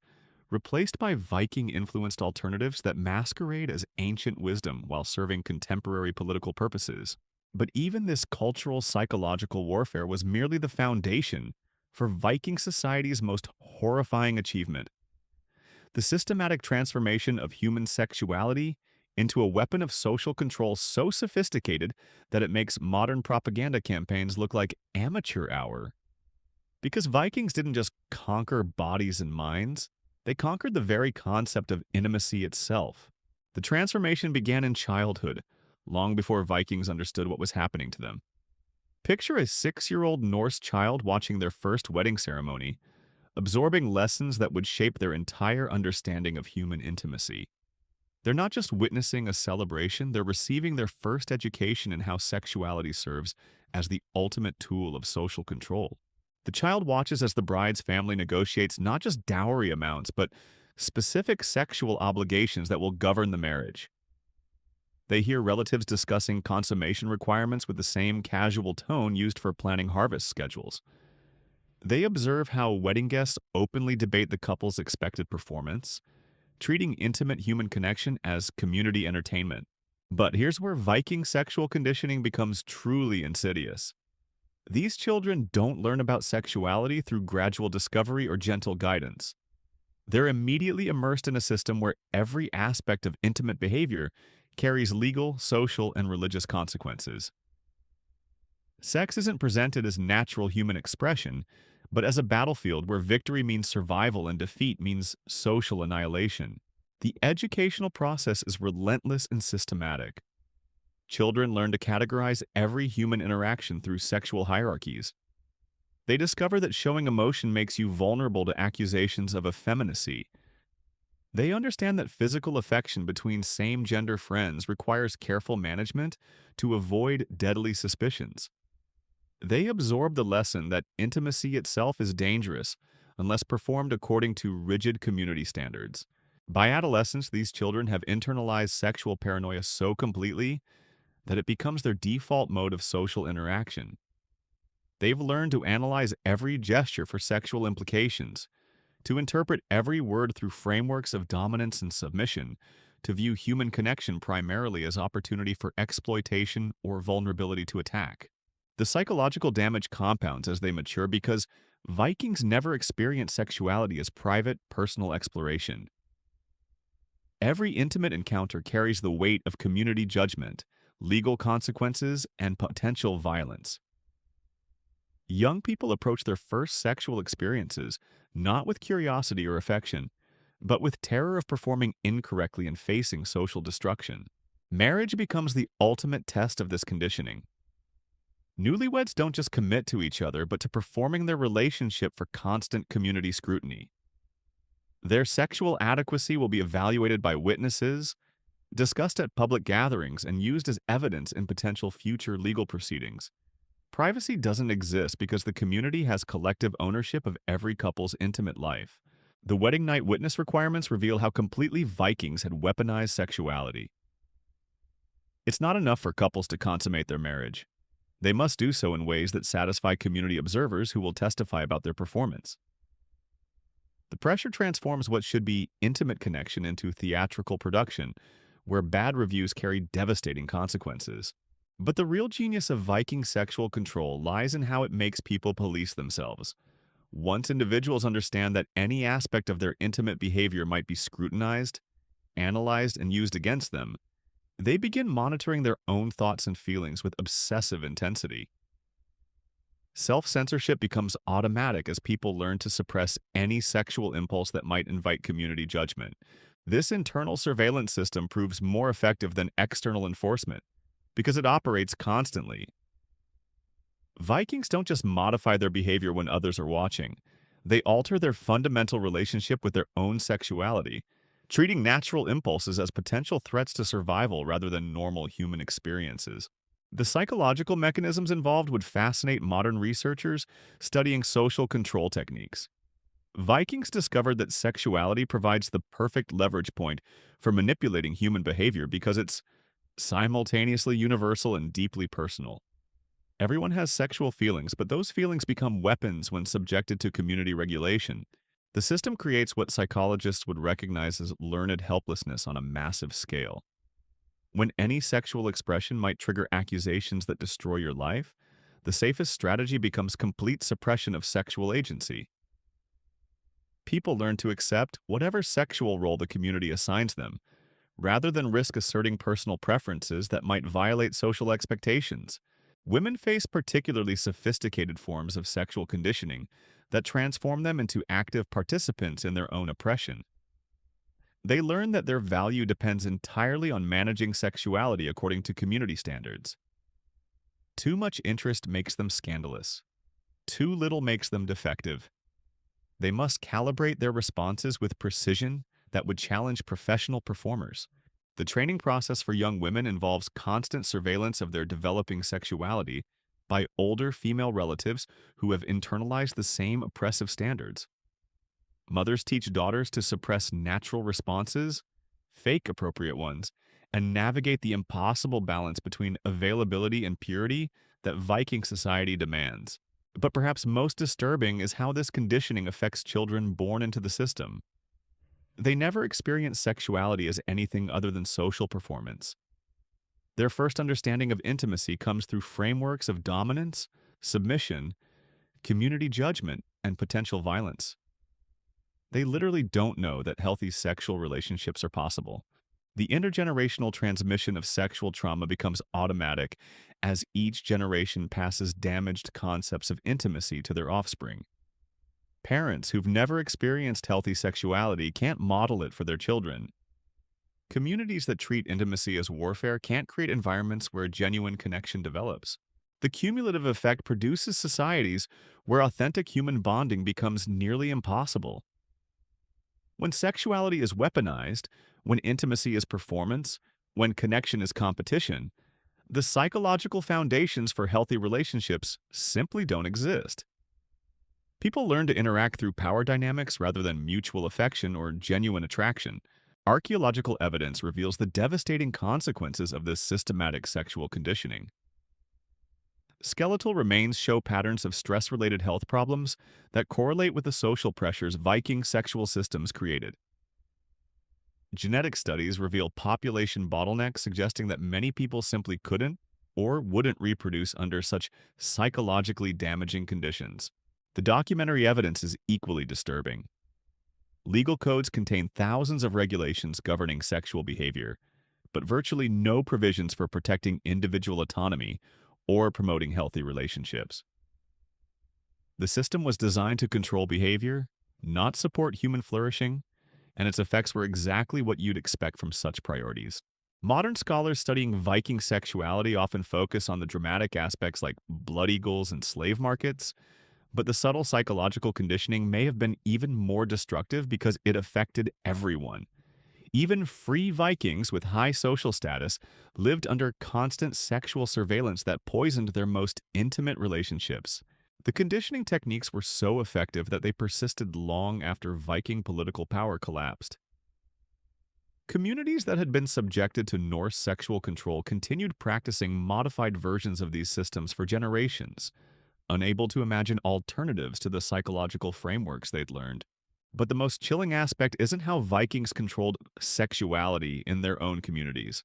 replaced by Viking-influenced alternatives that masquerade as ancient wisdom while serving contemporary political purposes. But even this cultural psychological warfare was merely the foundation for Viking society's most horrifying achievement: the systematic transformation of human sexuality into a weapon of social control so sophisticated that it makes modern propaganda campaigns look like amateur hour. Because Vikings didn't just conquer bodies and minds, they conquered the very concept of intimacy itself. The transformation began in childhood, long before Vikings understood what was happening to them. Picture a 6-year-old Norse child watching their first wedding ceremony, absorbing lessons that would shape their entire understanding of human intimacy. They're not just witnessing a celebration, they're receiving their first education in how sexuality serves as the ultimate tool of social control. The child watches as the bride's family negotiates not just dowry amounts, but specific sexual obligations that will govern the marriage. They hear relatives discussing consummation requirements with the same casual tone used for planning harvest schedules. They observe how wedding guests openly debate the couple's expected performance, treating intimate human connection as community entertainment. But here's where Viking sexual conditioning becomes truly insidious. These children don't learn about sexuality through gradual discovery or gentle guidance. They're immediately immersed in a system where every aspect of intimate behavior carries legal, social, and religious consequences. Sex isn't presented as natural human expression, but as a battlefield where victory means survival and defeat means social annihilation. The educational process is relentless and systematic. Children learn to categorize every human interaction through sexual hierarchies. They discover that showing emotion makes you vulnerable to accusations of effeminacy. They understand that physical affection between same-gender friends requires careful management to avoid deadly suspicions. They absorb the lesson that intimacy itself is dangerous unless performed according to rigid community standards. By adolescence, these children have internalized sexual paranoia so completely that it becomes their default mode of social interaction. They've learned to analyze every gesture for sexual implications, to interpret every word through frameworks of dominance and submission, to view human connection primarily as opportunity for exploitation or vulnerability to attack. The psychological damage compounds as they mature because Vikings never experienced sexuality as private, personal exploration. Every intimate encounter carries the weight of community judgment, legal consequences, and potential violence. Young people approach their first sexual experiences not with curiosity or affection, but with terror of performing incorrectly and facing social destruction. Marriage becomes the ultimate test of this conditioning. Newlyweds don't just commit to each other, but to performing their relationship for constant community scrutiny. Their sexual adequacy will be evaluated by witnesses, discussed at public gatherings, and used as evidence in potential future legal proceedings. Privacy doesn't exist because the community has collective ownership of every couple's intimate life. The wedding night witness requirements reveal how completely Vikings had weaponized sexuality. It's not enough for couples to consummate their marriage. They must do so in ways that satisfy community observers who will testify about their performance. The pressure transforms what should be intimate connection into theatrical production, where bad reviews carry devastating consequences. But the real genius of Viking sexual control lies in how it makes people police themselves. Once individuals understand that any aspect of their intimate behavior might be scrutinized, analyzed, and used against them, they begin monitoring their own thoughts and feelings with obsessive intensity. Self-censorship becomes automatic as people learn to suppress any sexual impulse that might invite community judgment. This internal surveillance system proves more effective than external enforcement because it operates constantly. Vikings don't just modify their behavior when others are watching. They alter their fundamental relationship with their own sexuality, treating natural impulses as potential threats to survival rather than normal human experiences. The psychological mechanisms involved would fascinate modern researchers studying social control techniques. Vikings discovered that sexuality provides the perfect leverage point for manipulating human behavior because it's simultaneously universal and deeply personal. Everyone has sexual feelings, but those feelings become weapons when subjected to community regulation. The system creates what psychologists would recognize as learned helplessness on a massive scale. When any sexual expression might trigger accusations that destroy your life, the safest strategy becomes complete suppression of sexual agency. People learn to accept whatever sexual role the community assigns them, rather than risk asserting personal preferences that might violate social expectations. Women face particularly sophisticated forms of sexual conditioning that transform them into active participants in their own oppression. They learn that their value depends entirely on managing sexuality according to community standards. Too much interest makes them scandalous. Too little makes them defective. They must calibrate their responses with precision that would challenge professional performers. The training process for young women involves constant surveillance of their developing sexuality by older female relatives who have internalized the same oppressive standards. Mothers teach daughters to suppress natural responses, fake appropriate ones, and navigate the impossible balance between availability and purity that Viking society demands. But perhaps most disturbing is how this conditioning affects children born into the system. They never experience sexuality as anything other than social performance. Their first understanding of intimacy comes through frameworks of dominance, submission, community judgment, and potential violence. They literally don't know that healthy sexual relationships are possible. The intergenerational transmission of sexual trauma becomes automatic as each generation passes damaged concepts of intimacy to their offspring. Parents who've never experienced healthy sexuality can't model it for their children. Communities that treat intimacy as warfare can't create environments where a genuine connection develops. The cumulative effect produces societies where authentic human bonding becomes nearly impossible. When sexuality is weaponized, when intimacy is performance, when connection is competition, the psychological foundations for healthy relationships simply don't exist. People learn to interact through power dynamics rather than mutual affection or genuine attraction. Archaeological evidence reveals the devastating consequences of this systematic sexual conditioning. Skeletal remains show patterns of stress-related health problems that correlate with the social pressures Viking sexual systems created. Genetic studies reveal population bottlenecks suggesting that many people simply couldn't or wouldn't reproduce under such psychologically damaging conditions. The documentary evidence is equally disturbing. Legal codes contain thousands of regulations governing sexual behavior, but virtually no provisions for protecting individual autonomy or promoting healthy relationships. The system was designed to control behavior, not support human flourishing, and its effects were exactly what you'd expect from such priorities. Modern scholars studying Viking sexuality often focus on the dramatic aspects like blood eagles and slave markets, but the subtle psychological conditioning may have been even more destructive because it affected everyone. Even free Vikings with high social status lived under constant sexual surveillance that poisoned their most intimate relationships. The conditioning techniques were so effective that they persisted long after Viking political power collapsed. Communities that had been subjected to Norse sexual control continued practicing modified versions of these systems for generations, unable to imagine alternatives to the psychological frameworks they'd learned. But the most chilling aspect isn't how Vikings controlled sexuality in their own communities.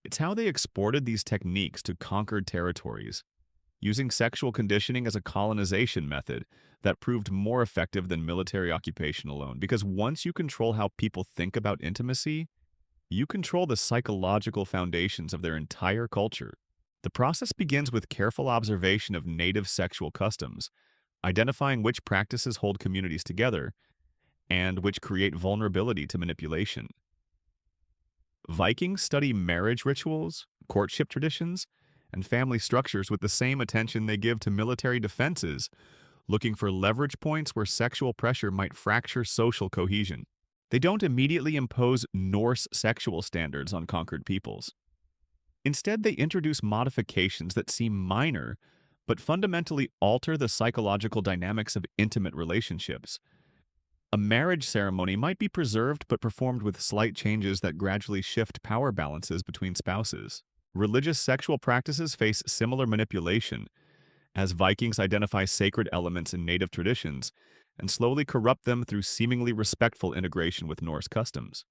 It's how they exported these techniques to conquered territories, using sexual conditioning as a colonization method that proved more effective than military occupation alone. Because once you control how people think about intimacy, you control the psychological foundations of their entire culture. The process begins with careful observation of native sexual customs, identifying which practices hold communities together and which create vulnerability to manipulation. Vikings study marriage rituals, courtship traditions, and family structures with the same attention they give to military defenses, looking for leverage points where sexual pressure might fracture social cohesion. They don't immediately impose Norse sexual standards on conquered peoples. Instead, they introduce modifications that seem minor, but fundamentally alter the psychological dynamics of intimate relationships. A marriage ceremony might be preserved but performed with slight changes that gradually shift power balances between spouses. Religious sexual practices face similar manipulation, as Vikings identify sacred elements in native traditions and slowly corrupt them through seemingly respectful integration with Norse customs.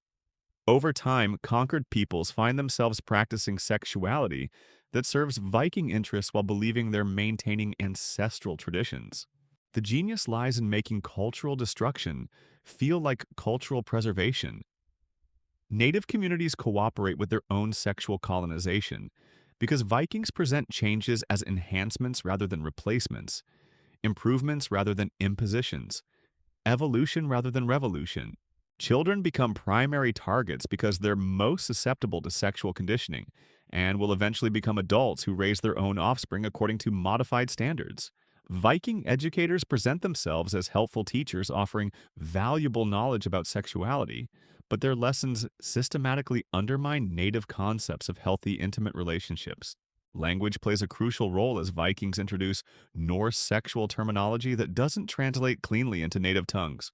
Over time, conquered peoples find themselves practicing sexuality that serves Viking interests while believing they're maintaining ancestral traditions. The genius lies in making cultural destruction feel like cultural preservation. Native communities cooperate with their own sexual colonization because Vikings present changes as enhancements rather than replacements, improvements rather than impositions, evolution rather than revolution. Children become primary targets because they're most susceptible to sexual conditioning and will eventually become adults who raise their own offspring according to modified standards. Viking educators present themselves as helpful teachers offering valuable knowledge about sexuality, but their lessons systematically undermine native concepts of healthy, intimate relationships. Language plays a crucial role as Vikings introduce Norse sexual terminology that doesn't translate cleanly into native tongues,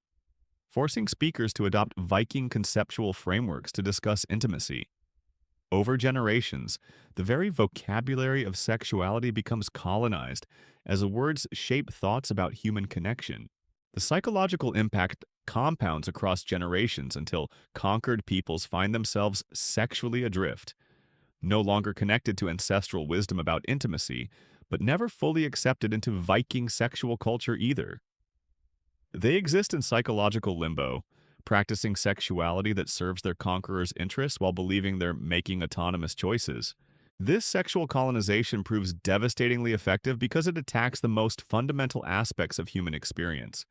forcing speakers to adopt Viking conceptual frameworks to discuss intimacy. Over generations, the very vocabulary of sexuality becomes colonized as the words shape thoughts about human connection. The psychological impact compounds across generations until conquered peoples find themselves sexually adrift, no longer connected to ancestral wisdom about intimacy, but never fully accepted into Viking sexual culture either. They exist in psychological limbo, practicing sexuality that serves their conquerors' interests while believing they're making autonomous choices. This sexual colonization proves devastatingly effective because it attacks the most fundamental aspects of human experience.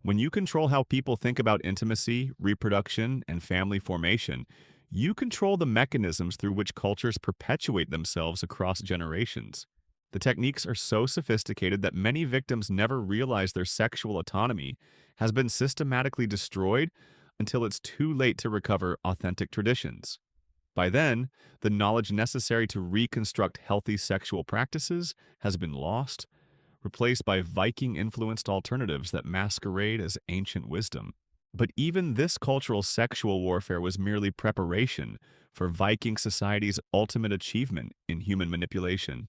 When you control how people think about intimacy, reproduction, and family formation, you control the mechanisms through which cultures perpetuate themselves across generations. The techniques are so sophisticated that many victims never realize their sexual autonomy has been systematically destroyed until it's too late to recover authentic traditions. By then, the knowledge necessary to reconstruct healthy sexual practices has been lost, replaced by Viking-influenced alternatives that masquerade as ancient wisdom. But even this cultural sexual warfare was merely preparation for Viking society's ultimate achievement in human manipulation: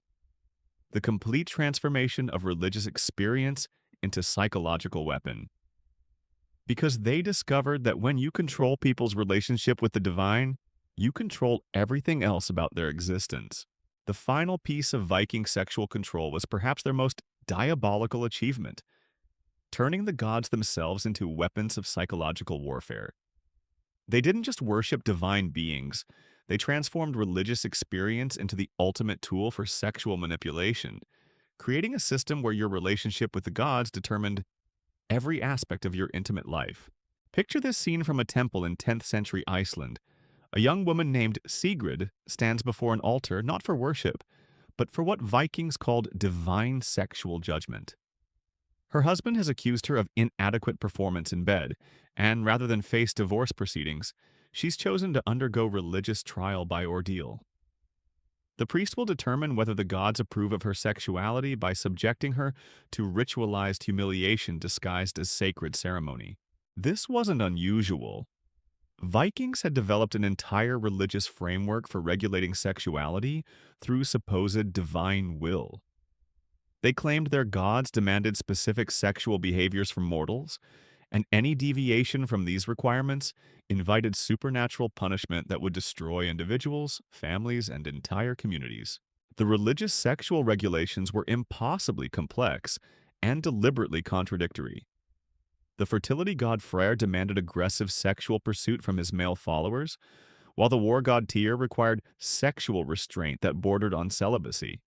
the complete transformation of religious experience into psychological weapon. Because they discovered that when you control people's relationship with the divine, you control everything else about their existence. The final piece of Viking sexual control was perhaps their most diabolical achievement: turning the gods themselves into weapons of psychological warfare. They didn't just worship divine beings, they transformed religious experience into the ultimate tool for sexual manipulation, creating a system where your relationship with the gods determined every aspect of your intimate life. Picture this scene from a temple in 10th century Iceland. A young woman named Sigrid stands before an altar not for worship, but for what Vikings called divine sexual judgment. Her husband has accused her of inadequate performance in bed, and rather than face divorce proceedings, she's chosen to undergo religious trial by ordeal. The priest will determine whether the gods approve of her sexuality by subjecting her to ritualized humiliation disguised as sacred ceremony. This wasn't unusual. Vikings had developed an entire religious framework for regulating sexuality through supposed divine will. They claimed their gods demanded specific sexual behaviors from mortals, and any deviation from these requirements invited supernatural punishment that would destroy individuals, families, and entire communities. The religious sexual regulations were impossibly complex and deliberately contradictory. The fertility god Freyr demanded aggressive sexual pursuit from his male followers, while the war god Tyr required sexual restraint that bordered on celibacy.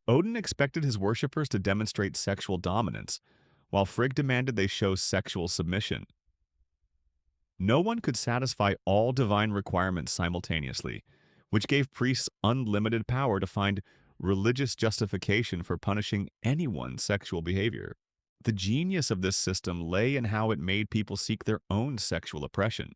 Odin expected his worshippers to demonstrate sexual dominance, while Frigg demanded they show sexual submission. No one could satisfy all divine requirements simultaneously, which gave priests unlimited power to find religious justification for punishing anyone's sexual behavior. The genius of this system lay in how it made people seek their own sexual oppression.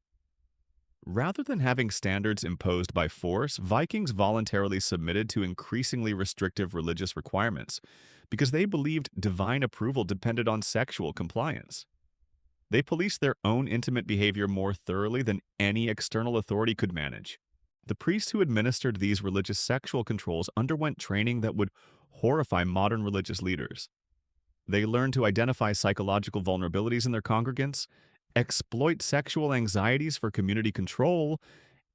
Rather than having standards imposed by force, Vikings voluntarily submitted to increasingly restrictive religious requirements because they believed divine approval depended on sexual compliance. They policed their own intimate behavior more thoroughly than any external authority could manage. The priests who administered these religious sexual controls underwent training that would horrify modern religious leaders. They learned to identify psychological vulnerabilities in their congregants, exploit sexual anxieties for community control,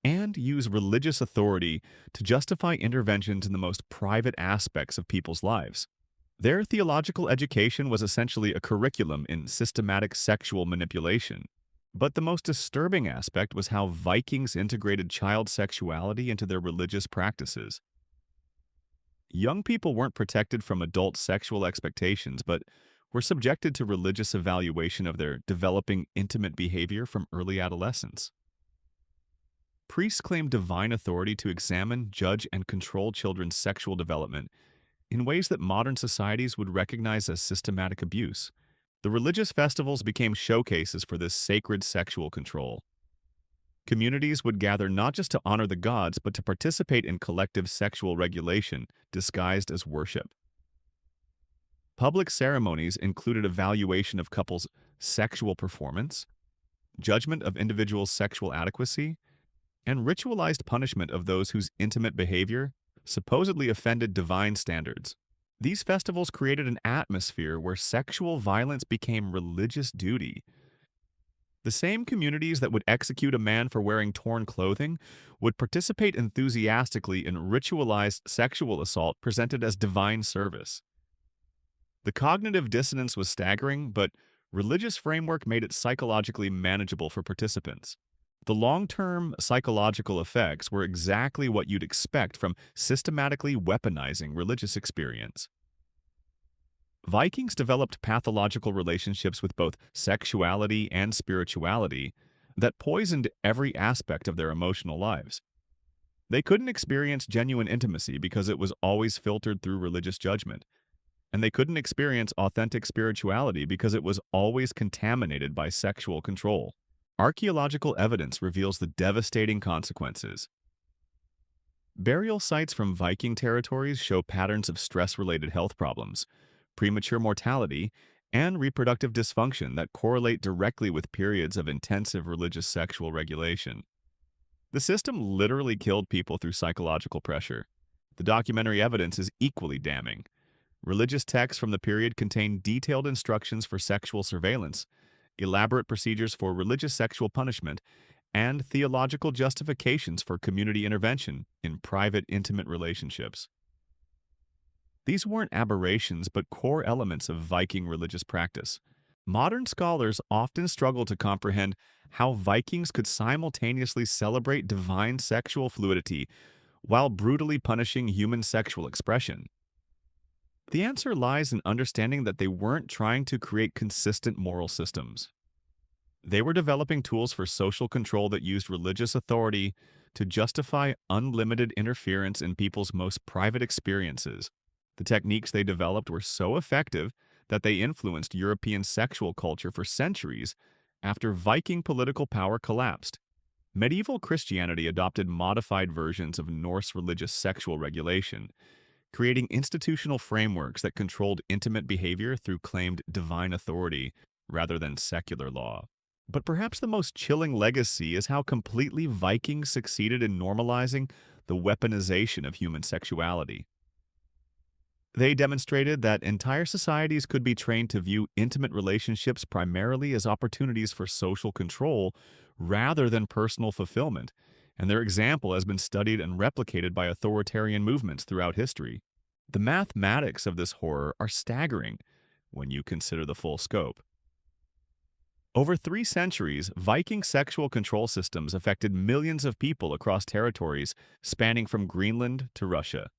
and use religious authority to justify interventions in the most private aspects of people's lives. Their theological education was essentially a curriculum in systematic sexual manipulation. But the most disturbing aspect was how Vikings integrated child sexuality into their religious practices. Young people weren't protected from adult sexual expectations, but were subjected to religious evaluation of their developing intimate behavior from early adolescence. Priests claimed divine authority to examine, judge, and control children's sexual development in ways that modern societies would recognize as systematic abuse. The religious festivals became showcases for this sacred sexual control. Communities would gather not just to honor the gods, but to participate in collective sexual regulation disguised as worship. Public ceremonies included evaluation of couples' sexual performance, judgment of individuals' sexual adequacy, and ritualized punishment of those whose intimate behavior supposedly offended divine standards. These festivals created an atmosphere where sexual violence became religious duty. The same communities that would execute a man for wearing torn clothing would participate enthusiastically in ritualized sexual assault presented as divine service. The cognitive dissonance was staggering, but religious framework made it psychologically manageable for participants. The long-term psychological effects were exactly what you'd expect from systematically weaponizing religious experience. Vikings developed pathological relationships with both sexuality and spirituality that poisoned every aspect of their emotional lives. They couldn't experience genuine intimacy because it was always filtered through religious judgment, and they couldn't experience authentic spirituality because it was always contaminated by sexual control. Archaeological evidence reveals the devastating consequences. Burial sites from Viking territories show patterns of stress-related health problems, premature mortality, and reproductive dysfunction that correlate directly with periods of intensive religious sexual regulation. The system literally killed people through psychological pressure. The documentary evidence is equally damning. Religious texts from the period contain detailed instructions for sexual surveillance, elaborate procedures for religious sexual punishment, and theological justifications for community intervention in private, intimate relationships. These weren't aberrations, but core elements of Viking religious practice. Modern scholars often struggle to comprehend how Vikings could simultaneously celebrate divine sexual fluidity while brutally punishing human sexual expression. The answer lies in understanding that they weren't trying to create consistent moral systems. They were developing tools for social control that used religious authority to justify unlimited interference in people's most private experiences. The techniques they developed were so effective that they influenced European sexual culture for centuries after Viking political power collapsed. Medieval Christianity adopted modified versions of Norse religious sexual regulation, creating institutional frameworks that controlled intimate behavior through claimed divine authority rather than secular law. But perhaps the most chilling legacy is how completely Vikings succeeded in normalizing the weaponization of human sexuality. They demonstrated that entire societies could be trained to view intimate relationships primarily as opportunities for social control rather than personal fulfillment, and their example has been studied and replicated by authoritarian movements throughout history. The mathematics of this horror are staggering when you consider the full scope. Over 3 centuries, Viking sexual control systems affected millions of people across territories spanning from Greenland to Russia.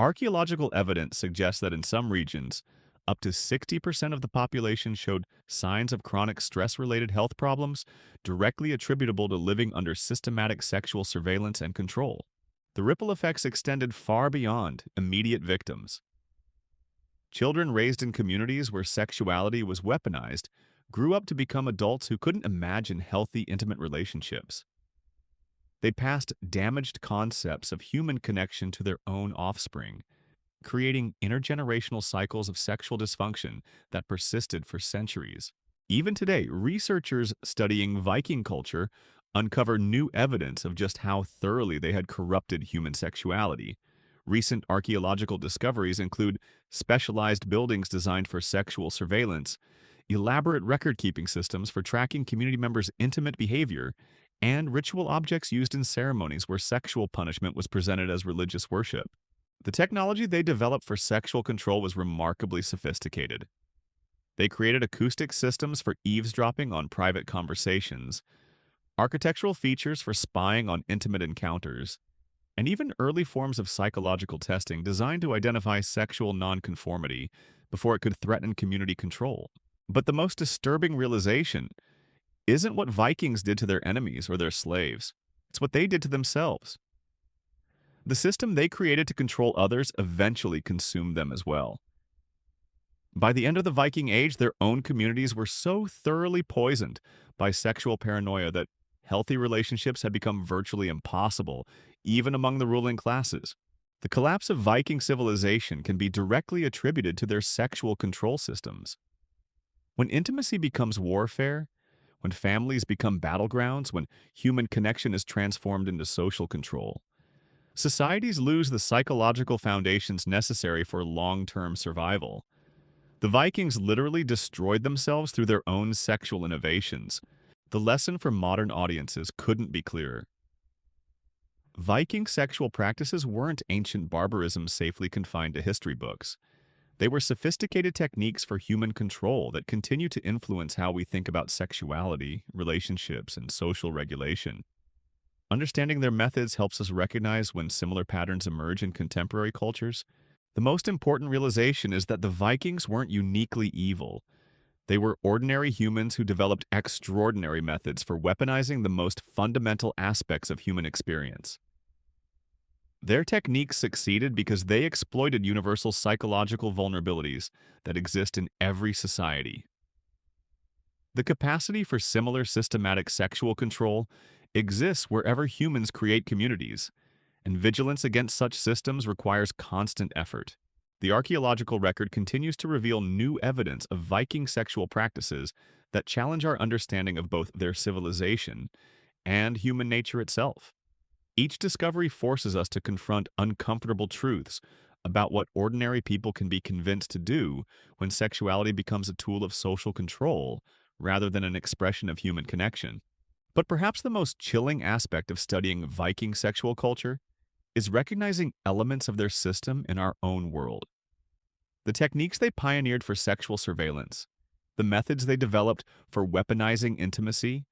Archaeological evidence suggests that in some regions, up to 60% of the population showed signs of chronic stress-related health problems directly attributable to living under systematic sexual surveillance and control. The ripple effects extended far beyond immediate victims. Children raised in communities where sexuality was weaponized grew up to become adults who couldn't imagine healthy, intimate relationships. They passed damaged concepts of human connection to their own offspring, creating intergenerational cycles of sexual dysfunction that persisted for centuries. Even today, researchers studying Viking culture uncover new evidence of just how thoroughly they had corrupted human sexuality. Recent archaeological discoveries include specialized buildings designed for sexual surveillance, elaborate record-keeping systems for tracking community members' intimate behavior, and ritual objects used in ceremonies where sexual punishment was presented as religious worship. The technology they developed for sexual control was remarkably sophisticated. They created acoustic systems for eavesdropping on private conversations, architectural features for spying on intimate encounters, and even early forms of psychological testing designed to identify sexual nonconformity before it could threaten community control. But the most disturbing realization isn't what Vikings did to their enemies or their slaves. It's what they did to themselves. The system they created to control others eventually consumed them as well. By the end of the Viking Age, their own communities were so thoroughly poisoned by sexual paranoia that healthy relationships had become virtually impossible, even among the ruling classes. The collapse of Viking civilization can be directly attributed to their sexual control systems. When intimacy becomes warfare, when families become battlegrounds, when human connection is transformed into social control, societies lose the psychological foundations necessary for long-term survival. The Vikings literally destroyed themselves through their own sexual innovations. The lesson for modern audiences couldn't be clearer. Viking sexual practices weren't ancient barbarism safely confined to history books. They were sophisticated techniques for human control that continue to influence how we think about sexuality, relationships, and social regulation. Understanding their methods helps us recognize when similar patterns emerge in contemporary cultures. The most important realization is that the Vikings weren't uniquely evil. They were ordinary humans who developed extraordinary methods for weaponizing the most fundamental aspects of human experience. Their techniques succeeded because they exploited universal psychological vulnerabilities that exist in every society. The capacity for similar systematic sexual control exists wherever humans create communities, and vigilance against such systems requires constant effort. The archaeological record continues to reveal new evidence of Viking sexual practices that challenge our understanding of both their civilization and human nature itself. Each discovery forces us to confront uncomfortable truths about what ordinary people can be convinced to do when sexuality becomes a tool of social control rather than an expression of human connection. But perhaps the most chilling aspect of studying Viking sexual culture is recognizing elements of their system in our own world. The techniques they pioneered for sexual surveillance, the methods they developed for weaponizing intimacy,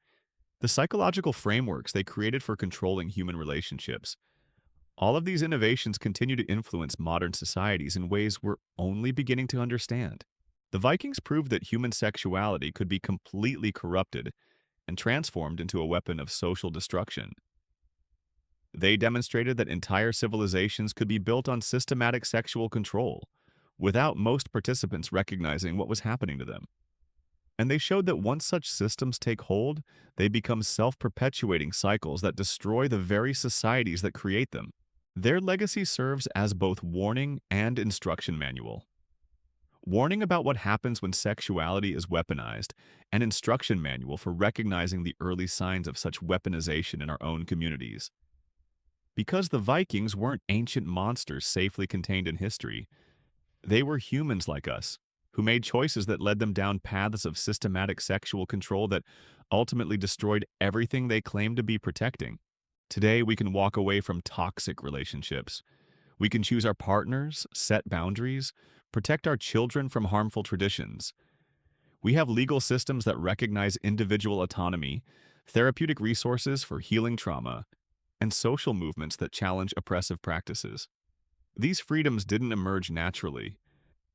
the psychological frameworks they created for controlling human relationships. All of these innovations continue to influence modern societies in ways we're only beginning to understand. The Vikings proved that human sexuality could be completely corrupted and transformed into a weapon of social destruction. They demonstrated that entire civilizations could be built on systematic sexual control, without most participants recognizing what was happening to them. And they showed that once such systems take hold, they become self-perpetuating cycles that destroy the very societies that create them. Their legacy serves as both warning and instruction manual. Warning about what happens when sexuality is weaponized, and instruction manual for recognizing the early signs of such weaponization in our own communities. Because the Vikings weren't ancient monsters safely contained in history, they were humans like us, who made choices that led them down paths of systematic sexual control that ultimately destroyed everything they claimed to be protecting. Today, we can walk away from toxic relationships. We can choose our partners, set boundaries, protect our children from harmful traditions. We have legal systems that recognize individual autonomy, therapeutic resources for healing trauma, and social movements that challenge oppressive practices. These freedoms didn't emerge naturally.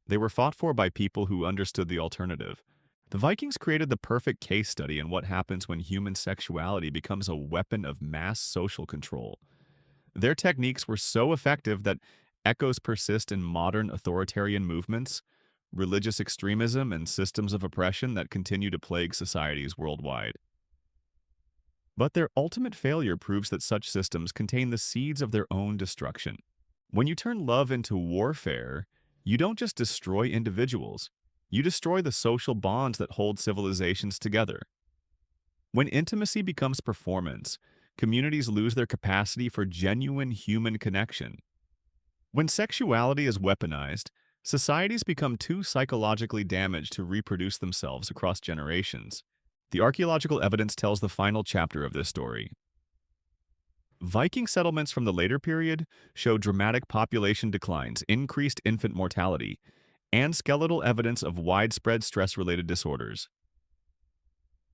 They were fought for by people who understood the alternative. The Vikings created the perfect case study in what happens when human sexuality becomes a weapon of mass social control. Their techniques were so effective that echoes persist in modern authoritarian movements, religious extremism, and systems of oppression that continue to plague societies worldwide. But their ultimate failure proves that such systems contain the seeds of their own destruction. When you turn love into warfare, you don't just destroy individuals, you destroy the social bonds that hold civilizations together. When intimacy becomes performance, communities lose their capacity for genuine human connection. When sexuality is weaponized, societies become too psychologically damaged to reproduce themselves across generations. The archaeological evidence tells the final chapter of this story. Viking settlements from the later period show dramatic population declines, increased infant mortality, and skeletal evidence of widespread stress-related disorders.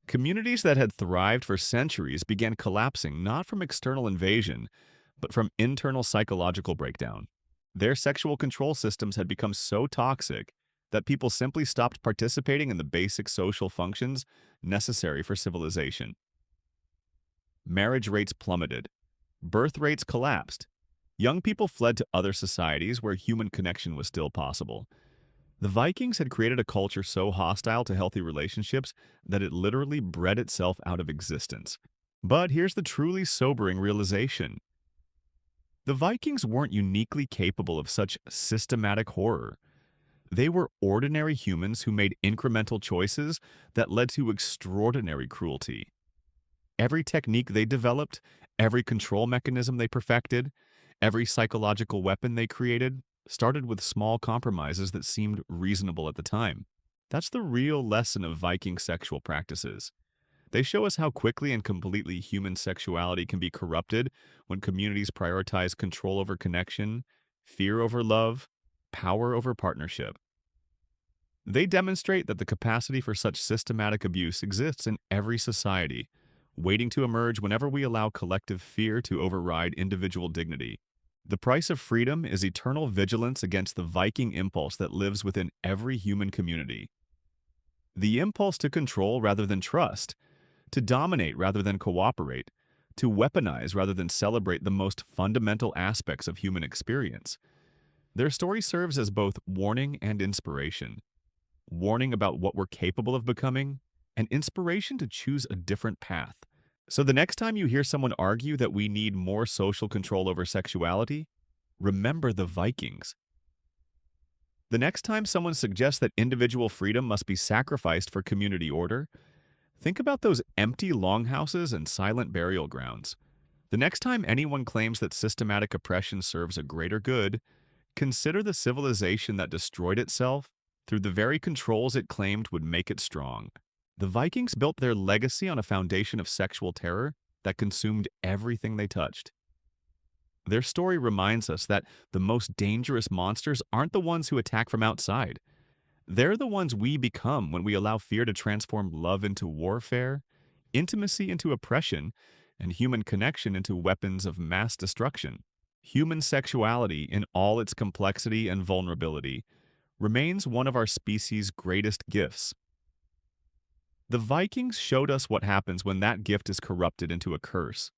Communities that had thrived for centuries began collapsing not from external invasion, but from internal psychological breakdown. Their sexual control systems had become so toxic that people simply stopped participating in the basic social functions necessary for civilization. Marriage rates plummeted. Birth rates collapsed. Young people fled to other societies where human connection was still possible. The Vikings had created a culture so hostile to healthy relationships that it literally bred itself out of existence. But here's the truly sobering realization. The Vikings weren't uniquely capable of such systematic horror. They were ordinary humans who made incremental choices that led to extraordinary cruelty. Every technique they developed, every control mechanism they perfected, every psychological weapon they created, started with small compromises that seemed reasonable at the time. That's the real lesson of Viking sexual practices. They show us how quickly and completely human sexuality can be corrupted when communities prioritize control over connection, fear over love, power over partnership. They demonstrate that the capacity for such systematic abuse exists in every society, waiting to emerge whenever we allow collective fear to override individual dignity. The price of freedom is eternal vigilance against the Viking impulse that lives within every human community. The impulse to control rather than trust, to dominate rather than cooperate, to weaponize rather than celebrate the most fundamental aspects of human experience. Their story serves as both warning and inspiration. Warning about what we're capable of becoming, and inspiration to choose a different path. So the next time you hear someone argue that we need more social control over sexuality, remember the Vikings. The next time someone suggests that individual freedom must be sacrificed for community order, think about those empty longhouses and silent burial grounds. The next time anyone claims that systematic oppression serves a greater good, consider the civilization that destroyed itself through the very controls it claimed would make it strong. The Vikings built their legacy on a foundation of sexual terror that consumed everything they touched. Their story reminds us that the most dangerous monsters aren't the ones who attack from outside. They're the ones we become when we allow fear to transform love into warfare, intimacy into oppression, and human connection into weapons of mass destruction. Human sexuality, in all its complexity and vulnerability, remains one of our species' greatest gifts. The Vikings showed us what happens when that gift is corrupted into a curse.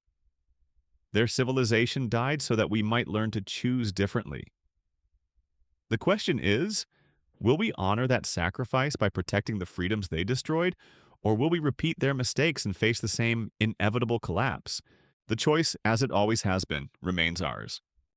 Their civilization died so that we might learn to choose differently. The question is, will we honor that sacrifice by protecting the freedoms they destroyed, or will we repeat their mistakes and face the same inevitable collapse? The choice, as it always has been, remains ours.